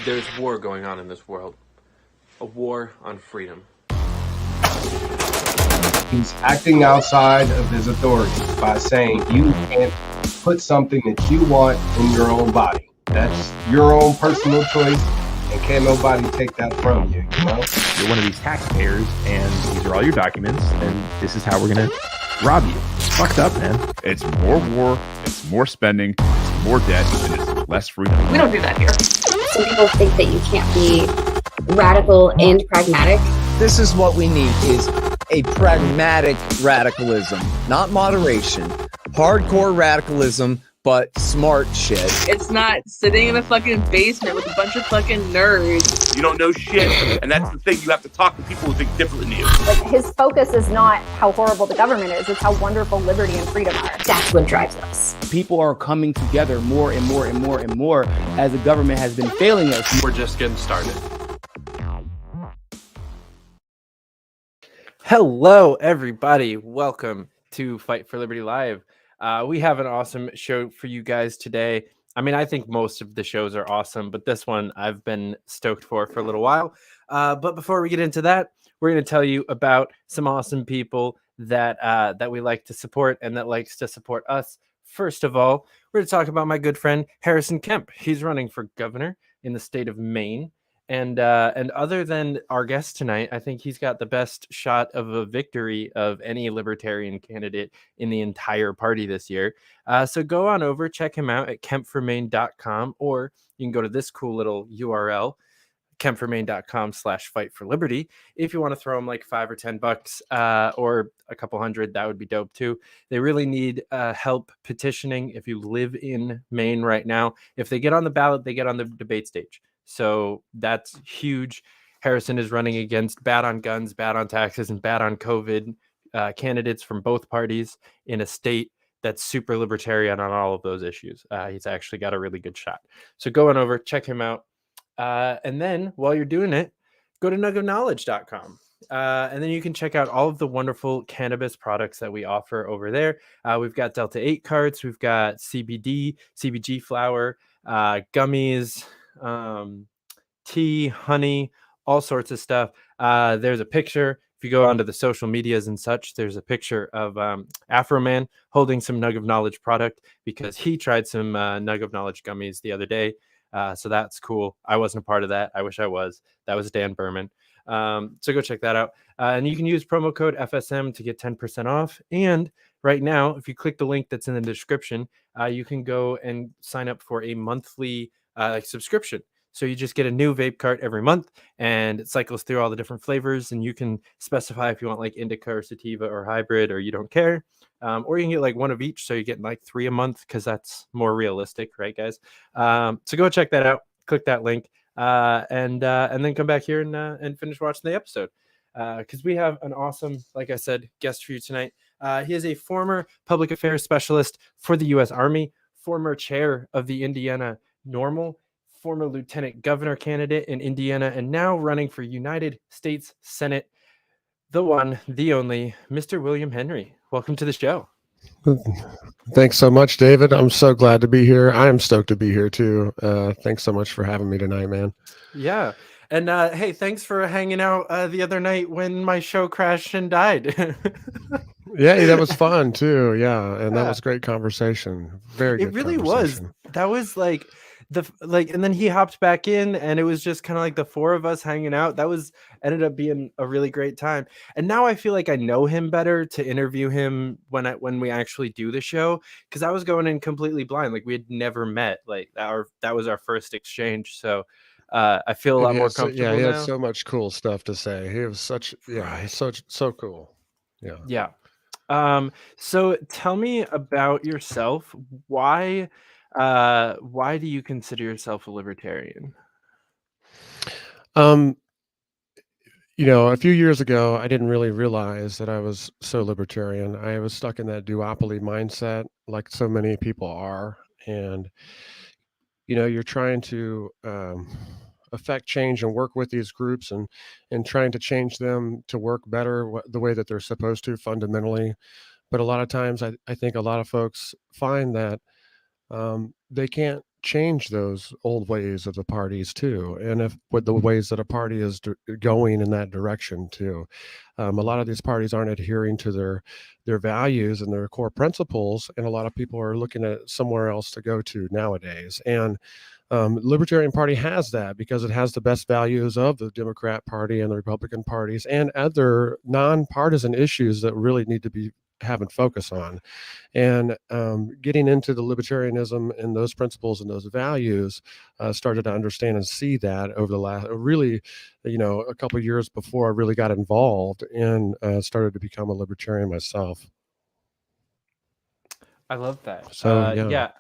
There's war going on in this world. A war on freedom. He's acting outside of his authority by saying you can't put something that you want in your own body. That's your own personal choice, and can't nobody take that from you, you know? You're one of these taxpayers, and these are all your documents, and this is how we're going to rob you. It's fucked up, man. It's more war, it's more spending, it's more debt, and it's less freedom. We don't do that here. Some people think that you can't be radical and pragmatic. This is what we need, is a pragmatic radicalism, not moderation. Hardcore radicalism, but smart shit. It's not sitting in a fucking basement with a bunch of fucking nerds. You don't know shit, and that's the thing. You have to talk to people who think differently than you. Like, his focus is not how horrible the government is, it's how wonderful liberty and freedom are. That's what drives us. People are coming together more and more and more and more as the government has been failing us. We're just getting started. Hello, everybody. Welcome to Fight for Liberty Live. We have an awesome show for you guys today. I mean, I think most of the shows are awesome, but this one I've been stoked for a little while. But before we get into that, we're going to tell you about some awesome people that we like to support and that likes to support us. First of all, we're going to talk about my good friend Harrison Kemp. He's running for governor in the state of Maine. And other than our guest tonight, I think he's got the best shot of a victory of any libertarian candidate in the entire party this year. So go on over, check him out at kempformaine.com, or you can go to this cool little URL, kempformaine.com/fightforliberty. If you want to throw him like $5 or $10 or a couple hundred, that would be dope too. They really need help petitioning. If you live in Maine right now, if they get on the ballot, they get on the debate stage. So that's huge. Harrison is running against bad on guns, bad on taxes, and bad on COVID candidates from both parties in a state that's super libertarian on all of those issues. He's actually got a really good shot. So go on over, check him out. And then while you're doing it, go to nuggofknowledge.com. And then you can check out all of the wonderful cannabis products that we offer over there. We've got Delta 8 carts, we've got CBD, CBG flower, gummies, tea, honey, all sorts of stuff. There's a picture. If you go onto the social medias and such, there's a picture of Afro Man holding some Nugg of Knowledge product because he tried some Nugg of Knowledge gummies the other day. So that's cool. I wasn't a part of that. I wish I was. That was Dan Berman. So go check that out. And you can use promo code FSM to get 10% off. And right now, if you click the link that's in the description, you can go and sign up for a monthly subscription. So you just get a new vape cart every month and it cycles through all the different flavors, and you can specify if you want like indica or sativa or hybrid, or you don't care. Or you can get like one of each. So you get like 3 a month because that's more realistic, right, guys? So go check that out. Click that link and then come back here and finish watching the episode because we have an awesome, like I said, guest for you tonight. He is a former public affairs specialist for the U.S. Army, former chair of the Indiana Normal, former lieutenant governor candidate in Indiana, and now running for United States Senate, the one, the only, Mr. William Henry. Welcome to the show. Thanks so much, David. I'm so glad to be here. I am stoked to be here too. Thanks so much for having me tonight, man. Yeah. And hey, thanks for hanging out the other night when my show crashed and died. Yeah, that was fun too. Yeah, and that was a great conversation. Very good. It really was. That was like and then he hopped back in, and it was just kind of like the four of us hanging out. That ended up being a really great time. And now I feel like I know him better to interview him when we actually do the show, because I was going in completely blind. Like we had never met. Like that was our first exchange. So I feel a lot more comfortable. Yeah, he now. had so much cool stuff to say. He was he's so cool. Yeah. Yeah. So tell me about yourself. Why do you consider yourself a libertarian? A few years ago, I didn't really realize that I was so libertarian. I was stuck in that duopoly mindset, like so many people are. And, you're trying to affect change and work with these groups and trying to change them to work better the way that they're supposed to fundamentally. But a lot of times I think a lot of folks find that they can't change those old ways of the parties too, and if with the ways that a party is going in that direction too. A lot of these parties aren't adhering to their values and their core principles, and a lot of people are looking at somewhere else to go to nowadays. And Libertarian Party has that because it has the best values of the Democrat Party and the Republican parties and other nonpartisan issues that really need to be having focus on. And getting into the libertarianism and those principles and those values, started to understand and see that over the last really, a couple of years before I really got involved and started to become a libertarian myself. I love that. So yeah,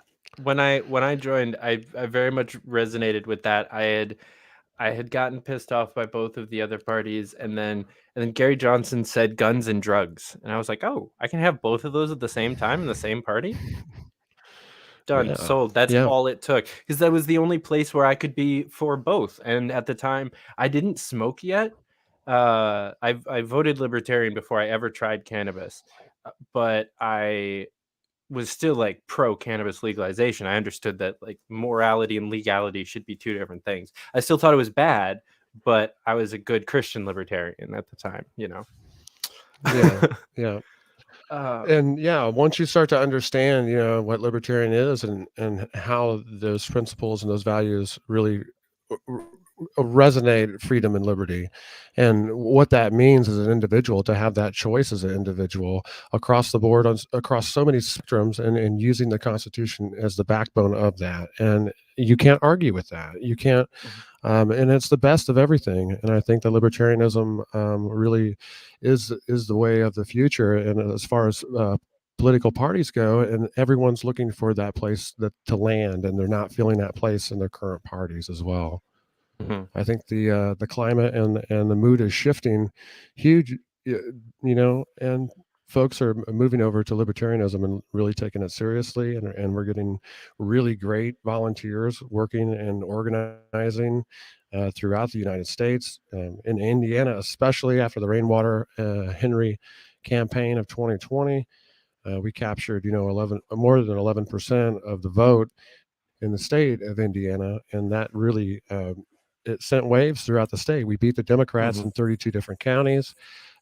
when I joined, I very much resonated with that. I had gotten pissed off by both of the other parties, and then Gary Johnson said guns and drugs, and I was like, oh, I can have both of those at the same time in the same party. Done. Yeah. Sold. That's Yeah. all it took, because that was the only place where I could be for both. And at the time, I didn't smoke yet. I voted libertarian before I ever tried cannabis, but I was still like pro cannabis legalization. I understood that like morality and legality should be two different things. I still thought it was bad, but I was a good Christian libertarian at the time, Yeah. Yeah. And once you start to understand, what libertarian is and how those principles and those values really resonate freedom and liberty, and what that means as an individual to have that choice as an individual across the board, across so many spectrums, and using the Constitution as the backbone of that. And you can't argue with that. You can't. And it's the best of everything. And I think that libertarianism really is the way of the future. And as far as political parties go, and everyone's looking for that place to land, and they're not feeling that place in their current parties as well. I think the climate and the mood is shifting huge, and folks are moving over to libertarianism and really taking it seriously, and we're getting really great volunteers working and organizing throughout the United States, in Indiana, especially after the Rainwater Henry campaign of 2020. We captured more than 11% of the vote in the state of Indiana, and that really it sent waves throughout the state. We beat the Democrats in 32 different counties.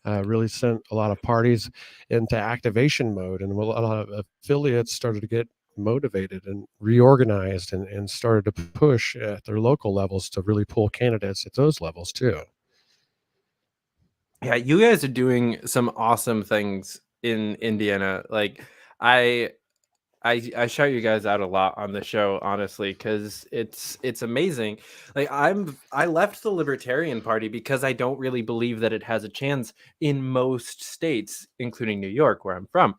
Really sent a lot of parties into activation mode, and a lot of affiliates started to get motivated and reorganized and started to push at their local levels to really pull candidates at those levels too. Yeah, you guys are doing some awesome things in Indiana. Like I shout you guys out a lot on the show, honestly, because it's amazing. Like I left the Libertarian Party because I don't really believe that it has a chance in most states, including New York, where I'm from.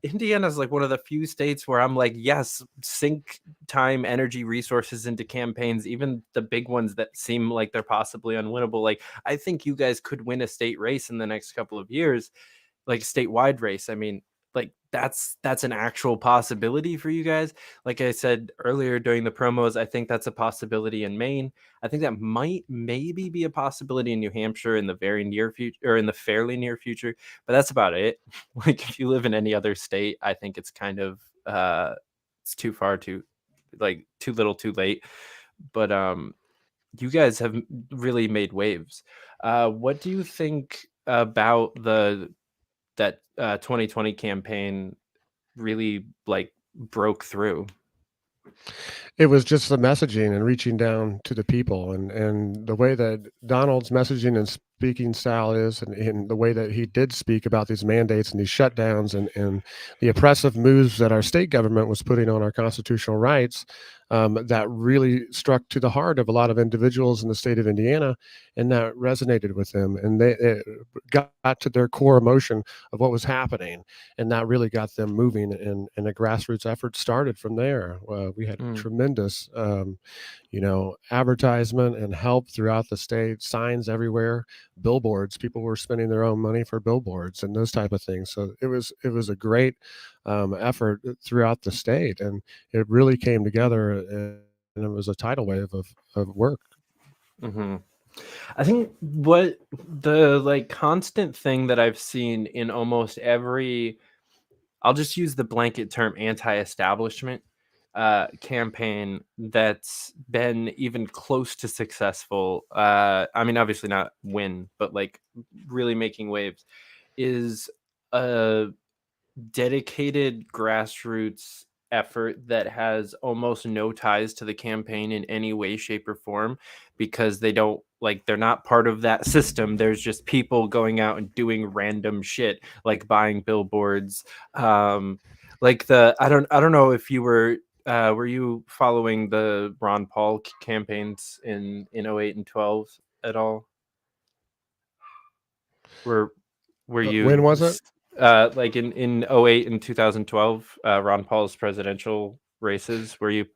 Indiana is like one of the few states where I'm like, yes, sink time, energy, resources into campaigns, even the big ones that seem like they're possibly unwinnable. Like I think you guys could win a state race in the next couple of years, like statewide race. I mean, like that's an actual possibility for you guys. Like I said earlier during the promos, I think that's a possibility in Maine. I think that might maybe be a possibility in New Hampshire in the very near future, or in the fairly near future, but that's about it. Like if you live in any other state, I think it's kind of it's too far, too little too late. But you guys have really made waves. What do you think about that 2020 campaign really like broke through? It was just the messaging and reaching down to the people, and the way that Donald's messaging and speaking style is, and the way that he did speak about these mandates and these shutdowns and the oppressive moves that our state government was putting on our constitutional rights, that really struck to the heart of a lot of individuals in the state of Indiana, and that resonated with them, and it got to their core emotion of what was happening, and that really got them moving, and a grassroots effort started from there. We had tremendous advertisement and help throughout the state, signs everywhere, billboards. People were spending their own money for billboards and those type of things. So it was a great effort throughout the state, and it really came together, and it was a tidal wave of work. I think what the constant thing that I've seen in almost every, I'll just use the blanket term anti-establishment, campaign that's been even close to successful, I mean, obviously not win, but like really making waves, is a dedicated grassroots effort that has almost no ties to the campaign in any way, shape, or form, because they don't like, they're not part of that system. There's just people going out and doing random shit, like buying billboards. Like I don't know if you were you following the Ron Paul campaigns in 08 and 12 at all? Were you When was it? like in 08 and 2012, Ron Paul's presidential races? Were you?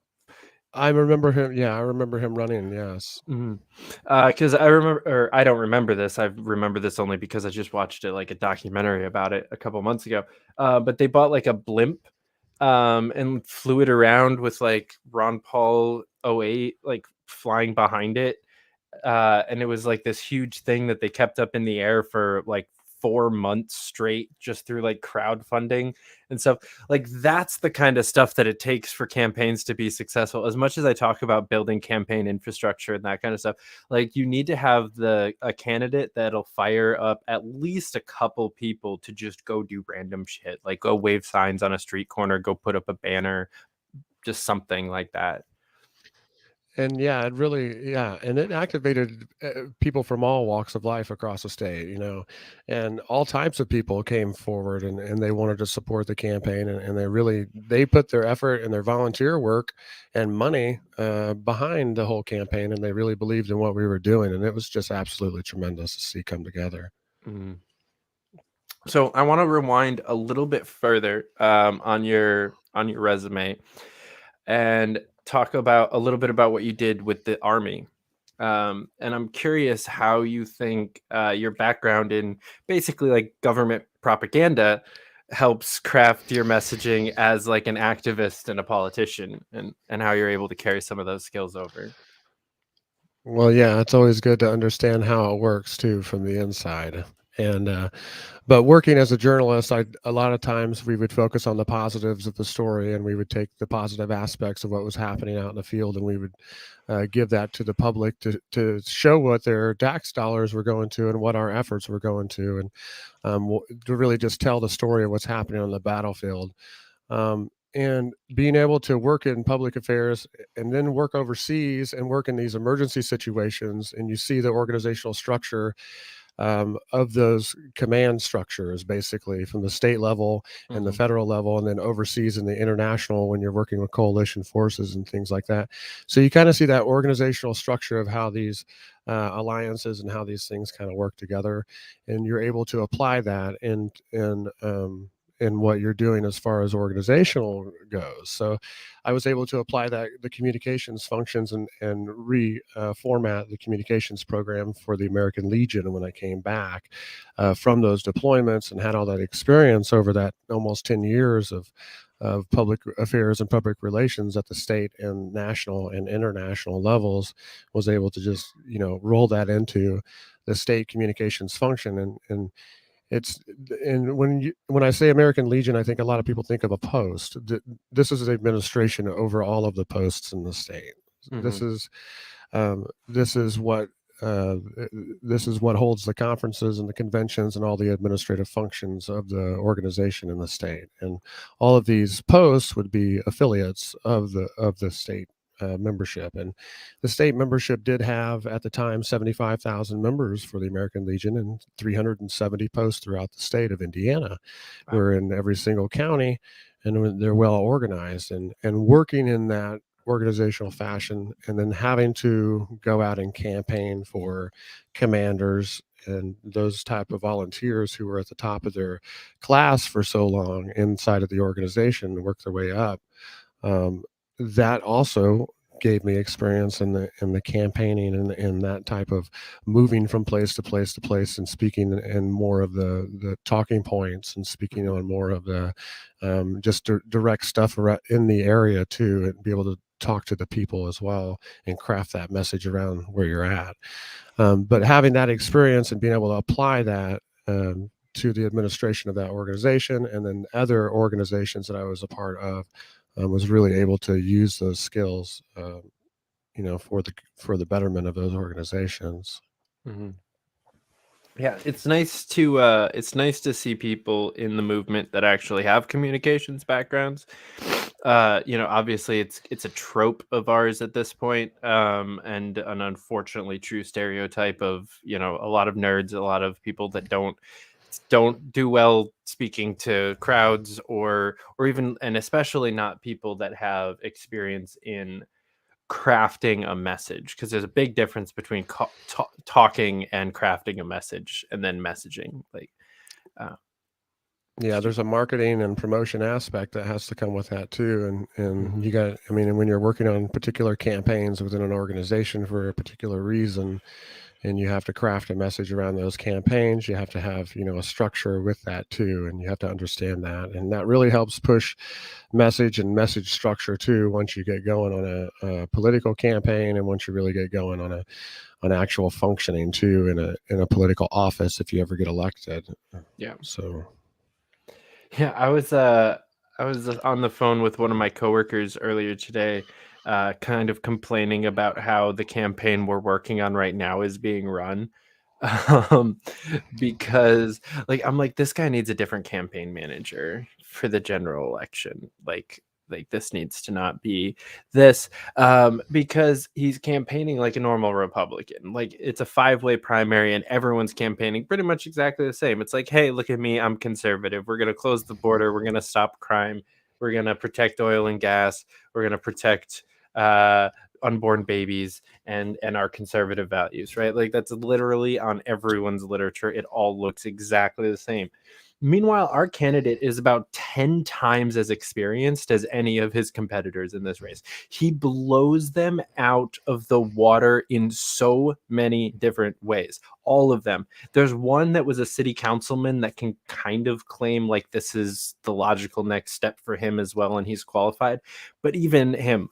I remember him. Yeah, I remember him running. Yes. Because I remember, or I don't remember this. I remember this only because I just watched it, like a documentary about it a couple months ago. But they bought like a blimp, and flew it around with like Ron Paul 08 like flying behind it. And it was like this huge thing that they kept up in the air for like 4 months straight, just through like crowdfunding and stuff. Like that's the kind of stuff that it takes for campaigns to be successful. As much as I talk about building campaign infrastructure and that kind of stuff, like you need to have a candidate that'll fire up at least a couple people to just go do random shit, like go wave signs on a street corner, go put up a banner, just something like that. And yeah, and it activated people from all walks of life across the state, and all types of people came forward and they wanted to support the campaign, and they put their effort and their volunteer work and money behind the whole campaign, and they really believed in what we were doing, and it was just absolutely tremendous to see come together. So I want to rewind a little bit further on your resume and talk about a little bit about what you did with the Army. And I'm curious how you think your background in basically like government propaganda helps craft your messaging as like an activist and a politician, and how you're able to carry some of those skills over. Well, yeah, it's always good to understand how it works too from the inside. And but working as a journalist, a lot of times we would focus on the positives of the story, and we would take the positive aspects of what was happening out in the field, and we would give that to the public to show what their tax dollars were going to and what our efforts were going to, and to really just tell the story of what's happening on the battlefield. And being able to work in public affairs and then work overseas and work in these emergency situations, and you see the organizational structure of those command structures, basically from the state level and the federal level, and then overseas in the international when you're working with coalition forces and things like that. So you kind of see that organizational structure of how these alliances and how these things kind of work together, and you're able to apply that in what you're doing as far as organizational goes. So I was able to apply that, the communications functions, and reformat the communications program for the American Legion when I came back from those deployments, and had all that experience over that almost 10 years of public affairs and public relations at the state and national and international levels. Was able to just, roll that into the state communications function. And when I say American Legion, I think a lot of people think of a post. This is an administration over all of the posts in the state. This is what holds the conferences and the conventions and all the administrative functions of the organization in the state. And all of these posts would be affiliates of the state membership. And the state membership did have at the time 75,000 members for the American Legion, and 370 posts throughout the state of Indiana. Wow. We're in every single county, and they're well organized, and working in that organizational fashion, and then having to go out and campaign for commanders and those type of volunteers who were at the top of their class for so long inside of the organization and work their way up. That also gave me experience in the campaigning and that type of moving from place to place to place, and speaking in more of the talking points, and speaking on more of the just direct stuff in the area too, and be able to talk to the people as well and craft that message around where you're at. But having that experience and being able to apply that to the administration of that organization, and then other organizations that I was a part of, was really able to use those skills, for the betterment of those organizations. Mm-hmm. Yeah, it's nice to see people in the movement that actually have communications backgrounds. Obviously it's a trope of ours at this point, and an unfortunately true stereotype of, a lot of nerds, a lot of people that don't do well speaking to crowds, or even, and especially not people that have experience in crafting a message, because there's a big difference between talking and crafting a message and then messaging. Yeah, there's a marketing and promotion aspect that has to come with that too. And you got, when you're working on particular campaigns within an organization for a particular reason, and you have to craft a message around those campaigns, you have to have, a structure with that too. And you have to understand that. And that really helps push message and message structure too, once you get going on a political campaign, and once you really get going on an actual functioning too in a political office, if you ever get elected. Yeah. So yeah, I was on the phone with one of my coworkers earlier today, kind of complaining about how the campaign we're working on right now is being run. Because I'm like, this guy needs a different campaign manager for the general election. Like this needs to not be this, because he's campaigning like a normal Republican. Like, it's a 5-way primary and everyone's campaigning pretty much exactly the same. It's like, hey, look at me, I'm conservative. We're going to close the border. We're going to stop crime. We're going to protect oil and gas. We're going to protect unborn babies and our conservative values, right? Like, that's literally on everyone's literature. It all looks exactly the same. Meanwhile, our candidate is about 10 times as experienced as any of his competitors in this race. He blows them out of the water in so many different ways. All of them. There's one that was a city councilman that can kind of claim like this is the logical next step for him as well, and he's qualified. But even him,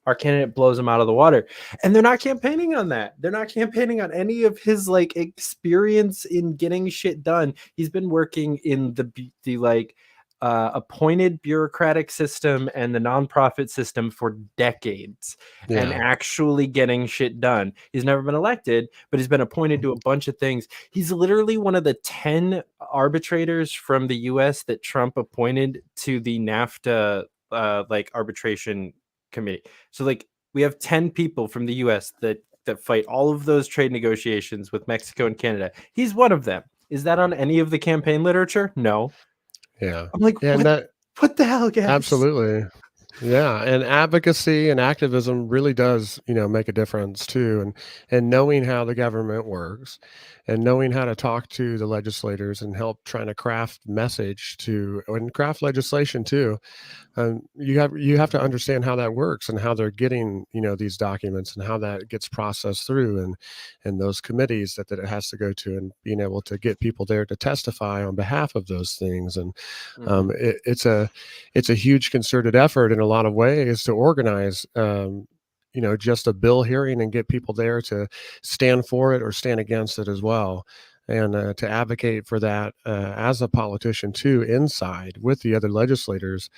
our candidate blows him out of the water, and they're not campaigning on that. They're not campaigning on any of his experience in getting shit done. He's been working in the appointed bureaucratic system and the nonprofit system for decades, and actually getting shit done. He's never been elected, but he's been appointed to a bunch of things. He's literally one of the 10 arbitrators from the US that Trump appointed to the NAFTA arbitration committee. So we have 10 people from the US that fight all of those trade negotiations with Mexico and Canada. He's one of them. Is that on any of the campaign literature? No. Yeah. I'm like, what the hell, guys? Absolutely. Yeah, and advocacy and activism really does, make a difference too. And knowing how the government works, and knowing how to talk to the legislators and help trying to craft message and craft legislation too. You have to understand how that works and how they're getting, these documents, and how that gets processed through, and those committees that it has to go to, and being able to get people there to testify on behalf of those things. And it's a huge concerted effort in a lot of ways to organize, just a bill hearing and get people there to stand for it or stand against it as well. And to advocate for that as a politician too, inside with the other legislators,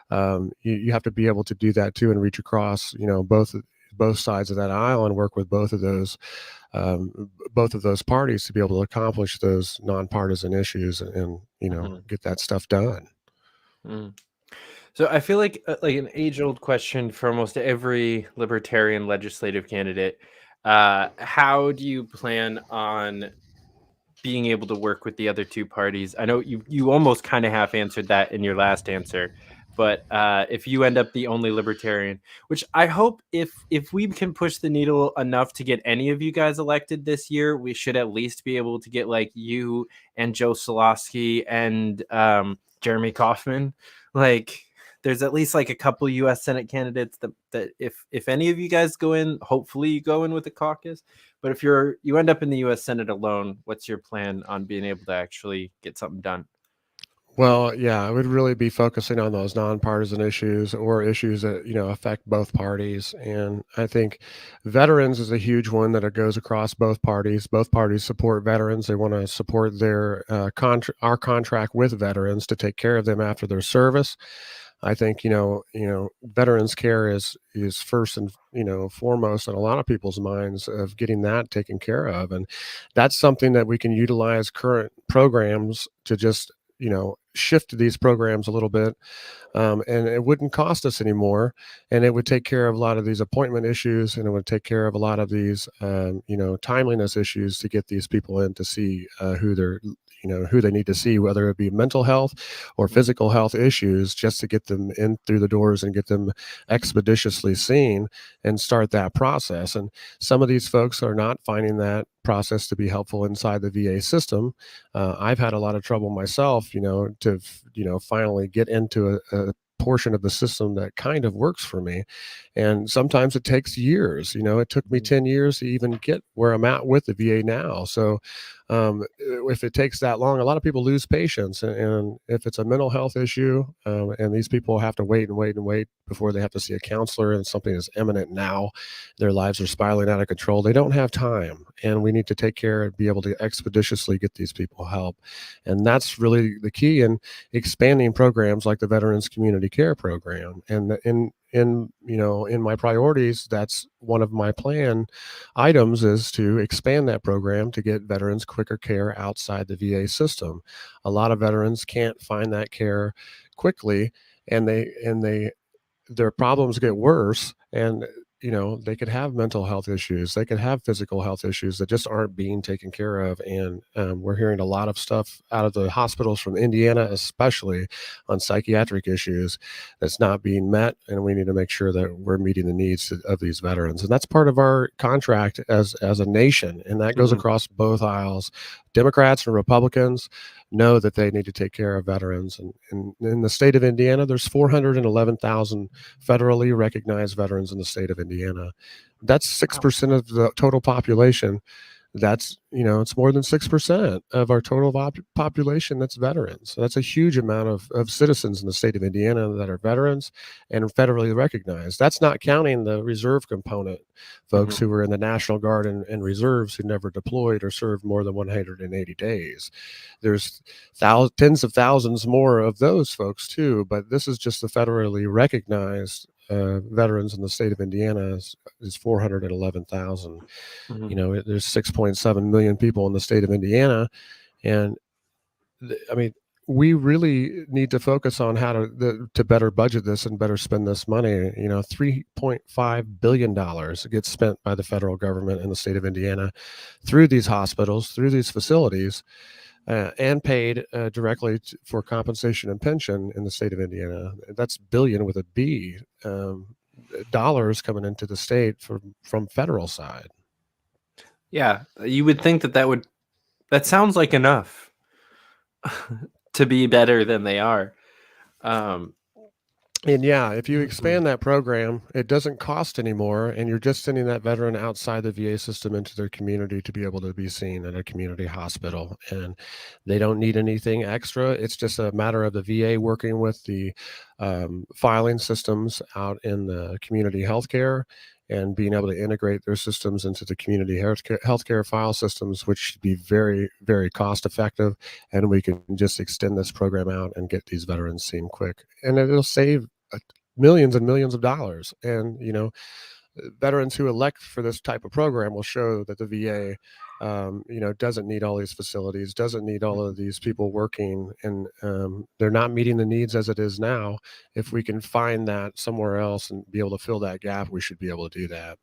you have to be able to do that too, and reach across, both sides of that aisle, and work with both of those parties to be able to accomplish those nonpartisan issues, and get that stuff done. So I feel like an age-old question for almost every libertarian legislative candidate: how do you plan on being able to work with the other two parties? I know you almost kind of half answered that in your last answer, but if you end up the only libertarian, which I hope, if we can push the needle enough to get any of you guys elected this year, we should at least be able to get you and Joe Solosky and Jeremy Kauffman. There's at least a couple U.S. Senate candidates that if any of you guys go in, hopefully you go in with the caucus. But if you end up in the U.S. Senate alone, what's your plan on being able to actually get something done? Well, yeah, I would really be focusing on those nonpartisan issues, or issues that, affect both parties. And I think veterans is a huge one that it goes across both parties. Both parties support veterans. They want to support their our contract with veterans to take care of them after their service. I think, veterans care is first and, foremost on a lot of people's minds of getting that taken care of. And that's something that we can utilize current programs to just, shift these programs a little bit, and it wouldn't cost us anymore, and it would take care of a lot of these appointment issues, and it would take care of a lot of these timeliness issues to get these people in to see who they need to see, whether it be mental health or physical health issues, just to get them in through the doors and get them expeditiously seen and start that process. And some of these folks are not finding that process to be helpful inside the VA system. I've had a lot of trouble myself, to finally get into a portion of the system that kind of works for me. And sometimes it takes years. It took me 10 years to even get where I'm at with the VA now. So if it takes that long, a lot of people lose patience. And if it's a mental health issue, and these people have to wait and wait and wait before they have to see a counselor, and something is imminent now, their lives are spiraling out of control, they don't have time. And we need to take care and be able to expeditiously get these people help. And that's really the key in expanding programs like the Veterans Community Care Program. And in my priorities, that's one of my plan items, is to expand that program to get veterans quicker care outside the VA system. A lot of veterans can't find that care quickly, and their problems get worse, and they could have mental health issues, they could have physical health issues that just aren't being taken care of. And we're hearing a lot of stuff out of the hospitals from Indiana, especially on psychiatric issues, that's not being met. And we need to make sure that we're meeting the needs of these veterans. And that's part of our contract as a nation. And that goes across both aisles. Democrats and Republicans know that they need to take care of veterans. And in the state of Indiana, there's 411,000 federally recognized veterans in the state of Indiana. That's 6% of the total population. That's, it's more than 6% of our total population that's veterans. So that's a huge amount of citizens in the state of Indiana that are veterans and federally recognized. That's not counting the reserve component, folks who were in the National Guard and reserves who never deployed or served more than 180 days. There's tens of thousands more of those folks too, but this is just the federally recognized veterans in the state of Indiana is 411,000. There's 6.7 million people in the state of Indiana. And we really need to focus on how to better budget this and better spend this money. $3.5 billion gets spent by the federal government in the state of Indiana through these hospitals, through these facilities, and paid directly for compensation and pension in the state of Indiana. That's billion with a B, dollars coming into the state from federal side. Yeah, you would think that sounds like enough to be better than they are. And yeah, if you expand that program, it doesn't cost anymore, and you're just sending that veteran outside the VA system into their community to be able to be seen at a community hospital. And they don't need anything extra. It's just a matter of the VA working with the filing systems out in the community healthcare and being able to integrate their systems into the community healthcare file systems, which should be very, very cost effective. And we can just extend this program out and get these veterans seen quick. And it'll save millions and millions of dollars. And, veterans who elect for this type of program will show that the VA, doesn't need all these facilities, doesn't need all of these people working, and they're not meeting the needs as it is now. If we can find that somewhere else and be able to fill that gap, we should be able to do that.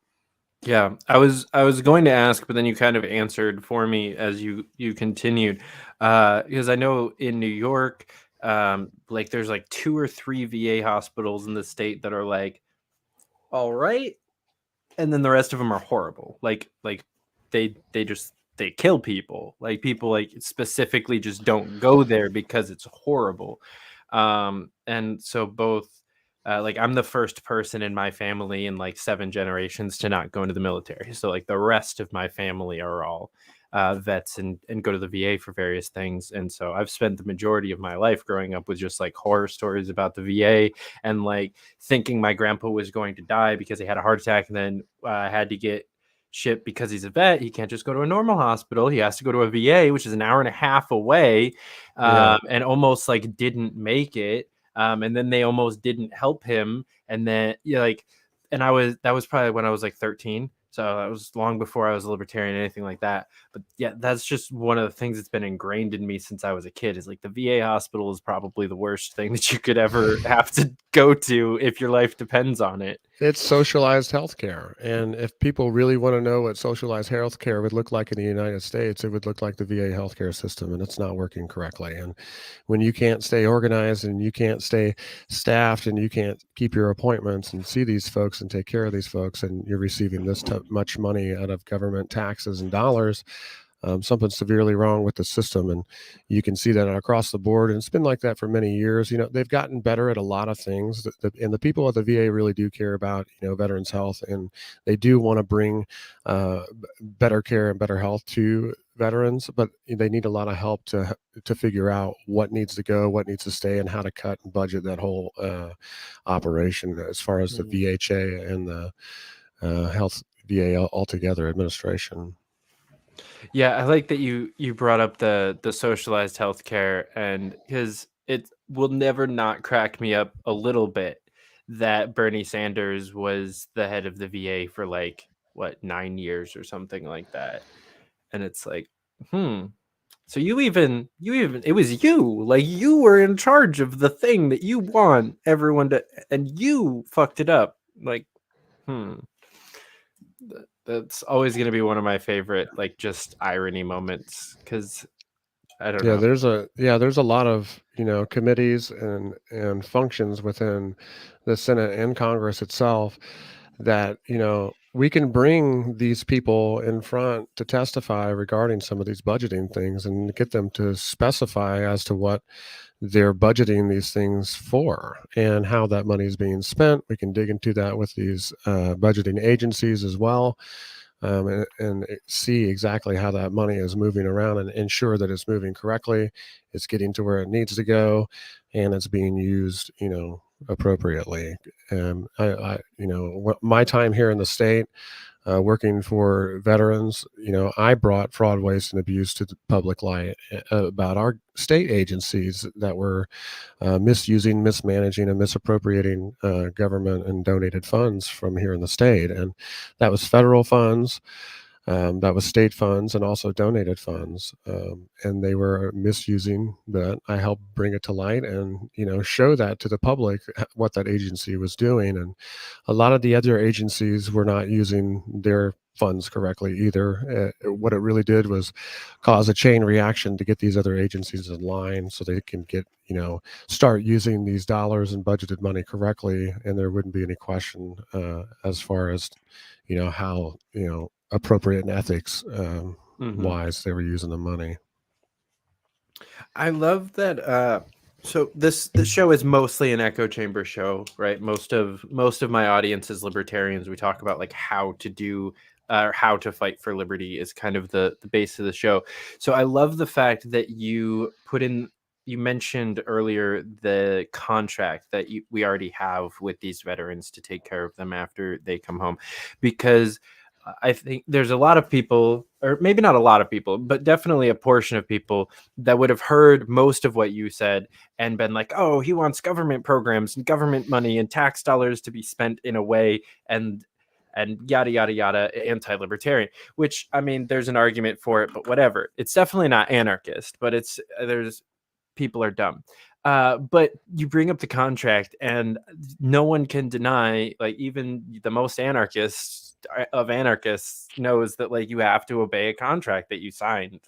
Yeah, I was going to ask, but then you kind of answered for me as you continued, because I know in New York, there's 2 or 3 VA hospitals in the state that are all right, and then the rest of them are horrible. They kill people. People specifically just don't go there because it's horrible. And so both. I'm the first person in my family in 7 generations to not go into the military. So the rest of my family are all vets and go to the VA for various things. And so I've spent the majority of my life growing up with just horror stories about the VA and thinking my grandpa was going to die because he had a heart attack and then had to get shipped because he's a vet. He can't just go to a normal hospital. He has to go to a VA, which is an hour and a half away, and almost didn't make it. and then they almost didn't help him, and then and that was probably when I was like 13. So that was long before I was a libertarian or anything like that. But yeah, that's just one of the things that's been ingrained in me since I was a kid, is like the VA hospital is probably the worst thing that you could ever have to go to if your life depends on it. It's socialized healthcare. And if people really want to know what socialized healthcare would look like in the United States, it would look like the VA healthcare system, and it's not working correctly. And when you can't stay organized and you can't stay staffed and you can't keep your appointments and see these folks and take care of these folks, and you're receiving this much money out of government taxes and dollars, something's severely wrong with the system. And you can see that across the board. And it's been like that for many years. They've gotten better at a lot of things, and the people at the VA really do care about, veterans' health, and they do want to bring better care and better health to veterans, but they need a lot of help to figure out what needs to go, what needs to stay, and how to cut and budget that whole operation as far as the VHA and the health VA altogether administration. Yeah, I like that you brought up the socialized healthcare, and because it will never not crack me up a little bit that Bernie Sanders was the head of the VA for 9 years or something like that, and it's like, so you even it was you were in charge of the thing that you want everyone to, and you fucked it up. That's always going to be one of my favorite, just irony moments, because I don't know. There's a lot of committees and functions within the Senate and Congress itself that we can bring these people in front to testify regarding some of these budgeting things and get them to specify as to what they're budgeting these things for and how that money is being spent. We can dig into that with these budgeting agencies as well, and see exactly how that money is moving around and ensure that it's moving correctly, it's getting to where it needs to go, and it's being used, appropriately. And my time here in the state, working for veterans, I brought fraud, waste, and abuse to the public light about our state agencies that were misusing, mismanaging, and misappropriating government and donated funds from here in the state. And that was federal funds, that was state funds, and also donated funds. And they were misusing that. I helped bring it to light and, show that to the public, what that agency was doing. And a lot of the other agencies were not using their funds correctly either. What it really did was cause a chain reaction to get these other agencies in line so they can get, start using these dollars and budgeted money correctly. And there wouldn't be any question as far as, how, appropriate and ethics wise they were using the money. I love that. So this show is mostly an echo chamber show, right? Most of my audience is libertarians. We talk about how to do how to fight for liberty is kind of the base of the show. So I love the fact that you mentioned earlier the contract that we already have with these veterans to take care of them after they come home, because I think there's a lot of people, or maybe not a lot of people, but definitely a portion of people that would have heard most of what you said and been like, oh, he wants government programs and government money and tax dollars to be spent in a way and yada, yada, yada, anti-libertarian, which, I mean, there's an argument for it, but whatever. It's definitely not anarchist, but people are dumb. But you bring up the contract, and no one can deny, even the most anarchists of anarchists knows that you have to obey a contract that you signed.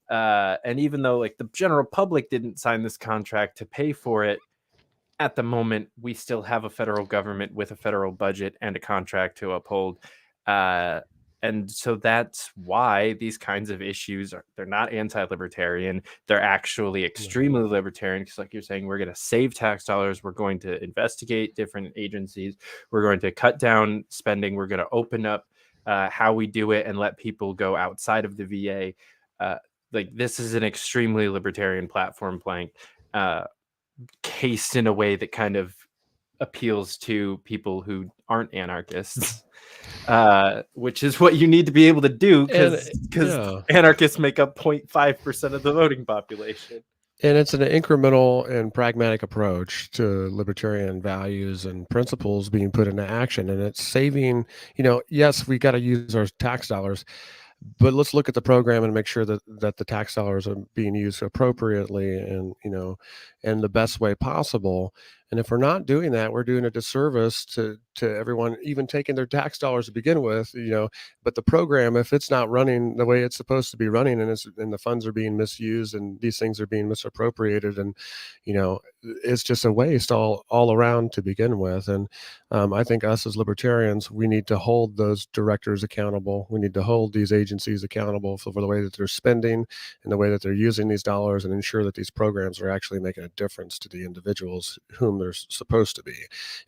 And even though the general public didn't sign this contract to pay for it, at the moment we still have a federal government with a federal budget and a contract to uphold. And so that's why these kinds of issues they're not anti-libertarian. They're actually extremely libertarian, because like you're saying, we're going to save tax dollars. We're going to investigate different agencies. We're going to cut down spending. We're going to open up how we do it and let people go outside of the VA. This is an extremely libertarian platform plank, cased in a way that kind of appeals to people who aren't anarchists. Which is what you need to be able to do, because anarchists make up 0.5% of the voting population. And it's an incremental and pragmatic approach to libertarian values and principles being put into action. And it's saving, yes, we got to use our tax dollars, but let's look at the program and make sure that the tax dollars are being used appropriately and in the best way possible. And if we're not doing that, we're doing a disservice to everyone, even taking their tax dollars to begin with. But the program, if it's not running the way it's supposed to be running, and the funds are being misused and these things are being misappropriated, and it's just a waste all around to begin with. And I think us as libertarians, we need to hold those directors accountable. We need to hold these agencies accountable for the way that they're spending and the way that they're using these dollars, and ensure that these programs are actually making a difference to the individuals whom they're supposed to be.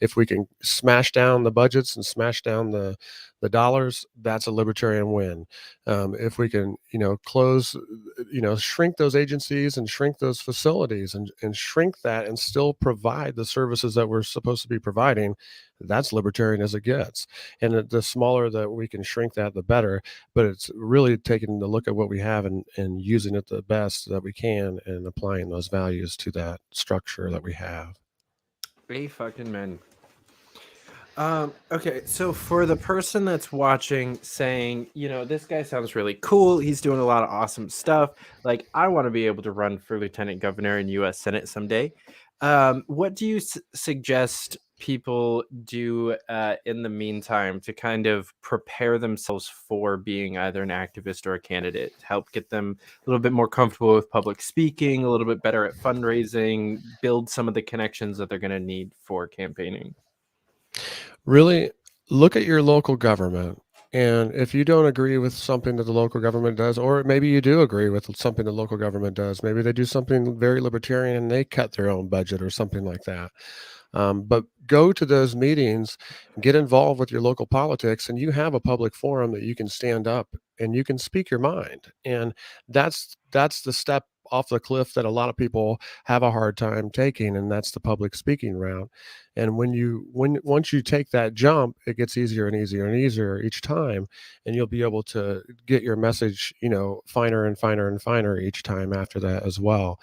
If we can smash down the budgets and smash down the dollars, that's a libertarian win. If we can, close, shrink those agencies and shrink those facilities and shrink that and still provide the services that we're supposed to be providing, that's libertarian as it gets. And the smaller that we can shrink that, the better. But it's really taking a look at what we have and using it the best that we can and applying those values to that structure that we have. Fucking men. Okay, so for the person that's watching saying, this guy sounds really cool, he's doing a lot of awesome stuff, like, I want to be able to run for lieutenant governor in U.S. Senate someday, what do you suggest people do in the meantime to kind of prepare themselves for being either an activist or a candidate, to help get them a little bit more comfortable with public speaking, a little bit better at fundraising, build some of the connections that they're going to need for campaigning? Really look at your local government. And if you don't agree with something that the local government does, or maybe you do agree with something the local government does, maybe they do something very libertarian and they cut their own budget or something like that. But go to those meetings, get involved with your local politics, and you have a public forum that you can stand up and you can speak your mind. And that's the step off the cliff that a lot of people have a hard time taking, and that's the public speaking route. And once you take that jump, it gets easier and easier and easier each time, and you'll be able to get your message, finer and finer and finer each time after that as well.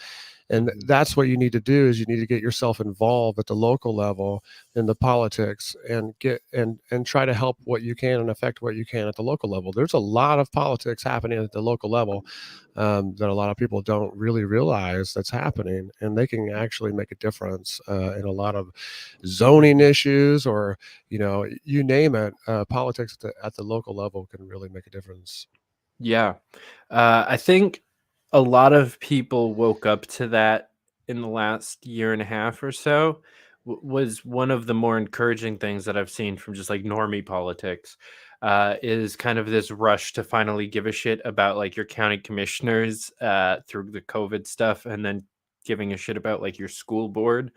And that's what you need to do, is you need to get yourself involved at the local level in the politics and get and try to help what you can and affect what you can at the local level. There's a lot of politics happening at the local level that a lot of people don't really realize that's happening, and they can actually make a difference in a lot of zoning issues, or you name it. Politics at the local level can really make a difference. Yeah. I think a lot of people woke up to that in the last year and a half or so. Was one of the more encouraging things that I've seen from just like normie politics, is kind of this rush to finally give a shit about like your county commissioners through the COVID stuff, and then giving a shit about like your school board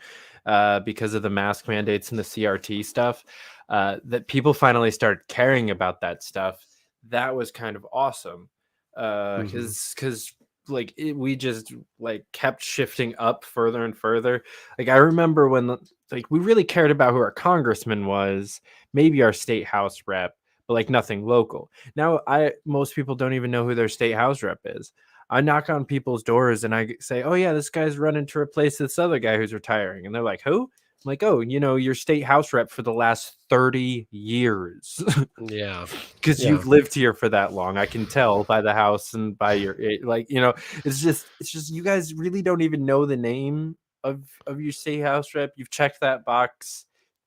because of the mask mandates and the CRT stuff, that people finally started caring about that stuff. That was kind of awesome, because like we just like kept shifting up further and further. Like I remember when like we really cared about who our congressman was, maybe our state house rep, but like nothing local. Now most people don't even know who their state house rep is. I knock on people's doors and I say, oh yeah, this guy's running to replace this other guy who's retiring, and they're like, who? I'm like, oh, your state house rep for the last 30 years. Yeah. Because you've lived here for that long. I can tell by the house and by your, like, it's just you guys really don't even know the name of your state house rep. You've checked that box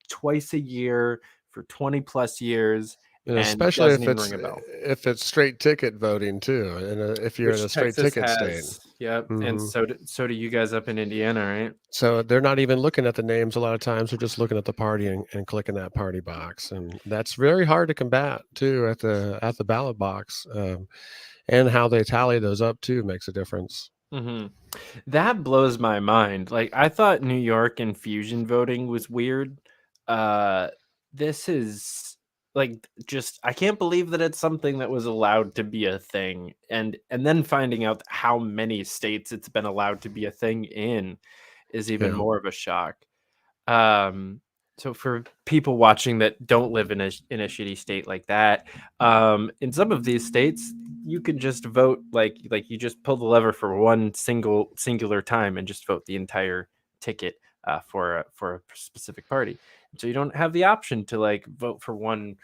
twice a year for 20 plus years. And especially if it's straight ticket voting too, and if you're in a straight ticket state. Yep. And so do you guys up in Indiana, right? So they're not even looking at the names a lot of times. They're just looking at the party and clicking that party box, and that's very hard to combat too at the ballot box. And how they tally those up too makes a difference. That blows my mind. Like I thought New York infusion voting was weird. This is like just I can't believe that it's something that was allowed to be a thing, and then finding out how many states it's been allowed to be a thing in is even more of a shock. So for people watching that don't live in a shitty state like that, in some of these states you can just vote like you just pull the lever for one singular time and just vote the entire ticket for a specific party. So you don't have the option to like vote for one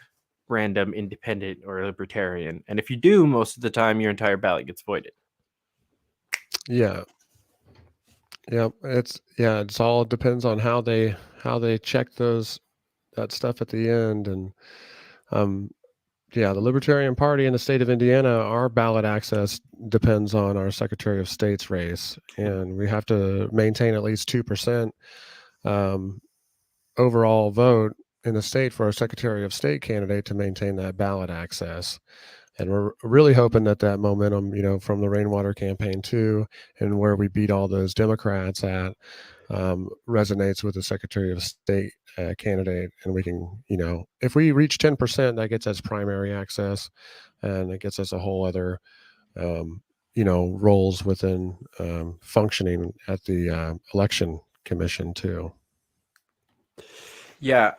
random independent or libertarian. And if you do, most of the time your entire ballot gets voided. Yeah. It's all depends on how they check that stuff at the end. And the Libertarian Party in the state of Indiana, our ballot access depends on our Secretary of State's race, and we have to maintain at least 2% overall vote in the state for our Secretary of State candidate to maintain that ballot access. And we're really hoping that momentum, from the Rainwater campaign too, and where we beat all those Democrats at, resonates with the Secretary of State candidate. And we can, if we reach 10%, that gets us primary access, and it gets us a whole other, roles within functioning at the election commission too. Yeah.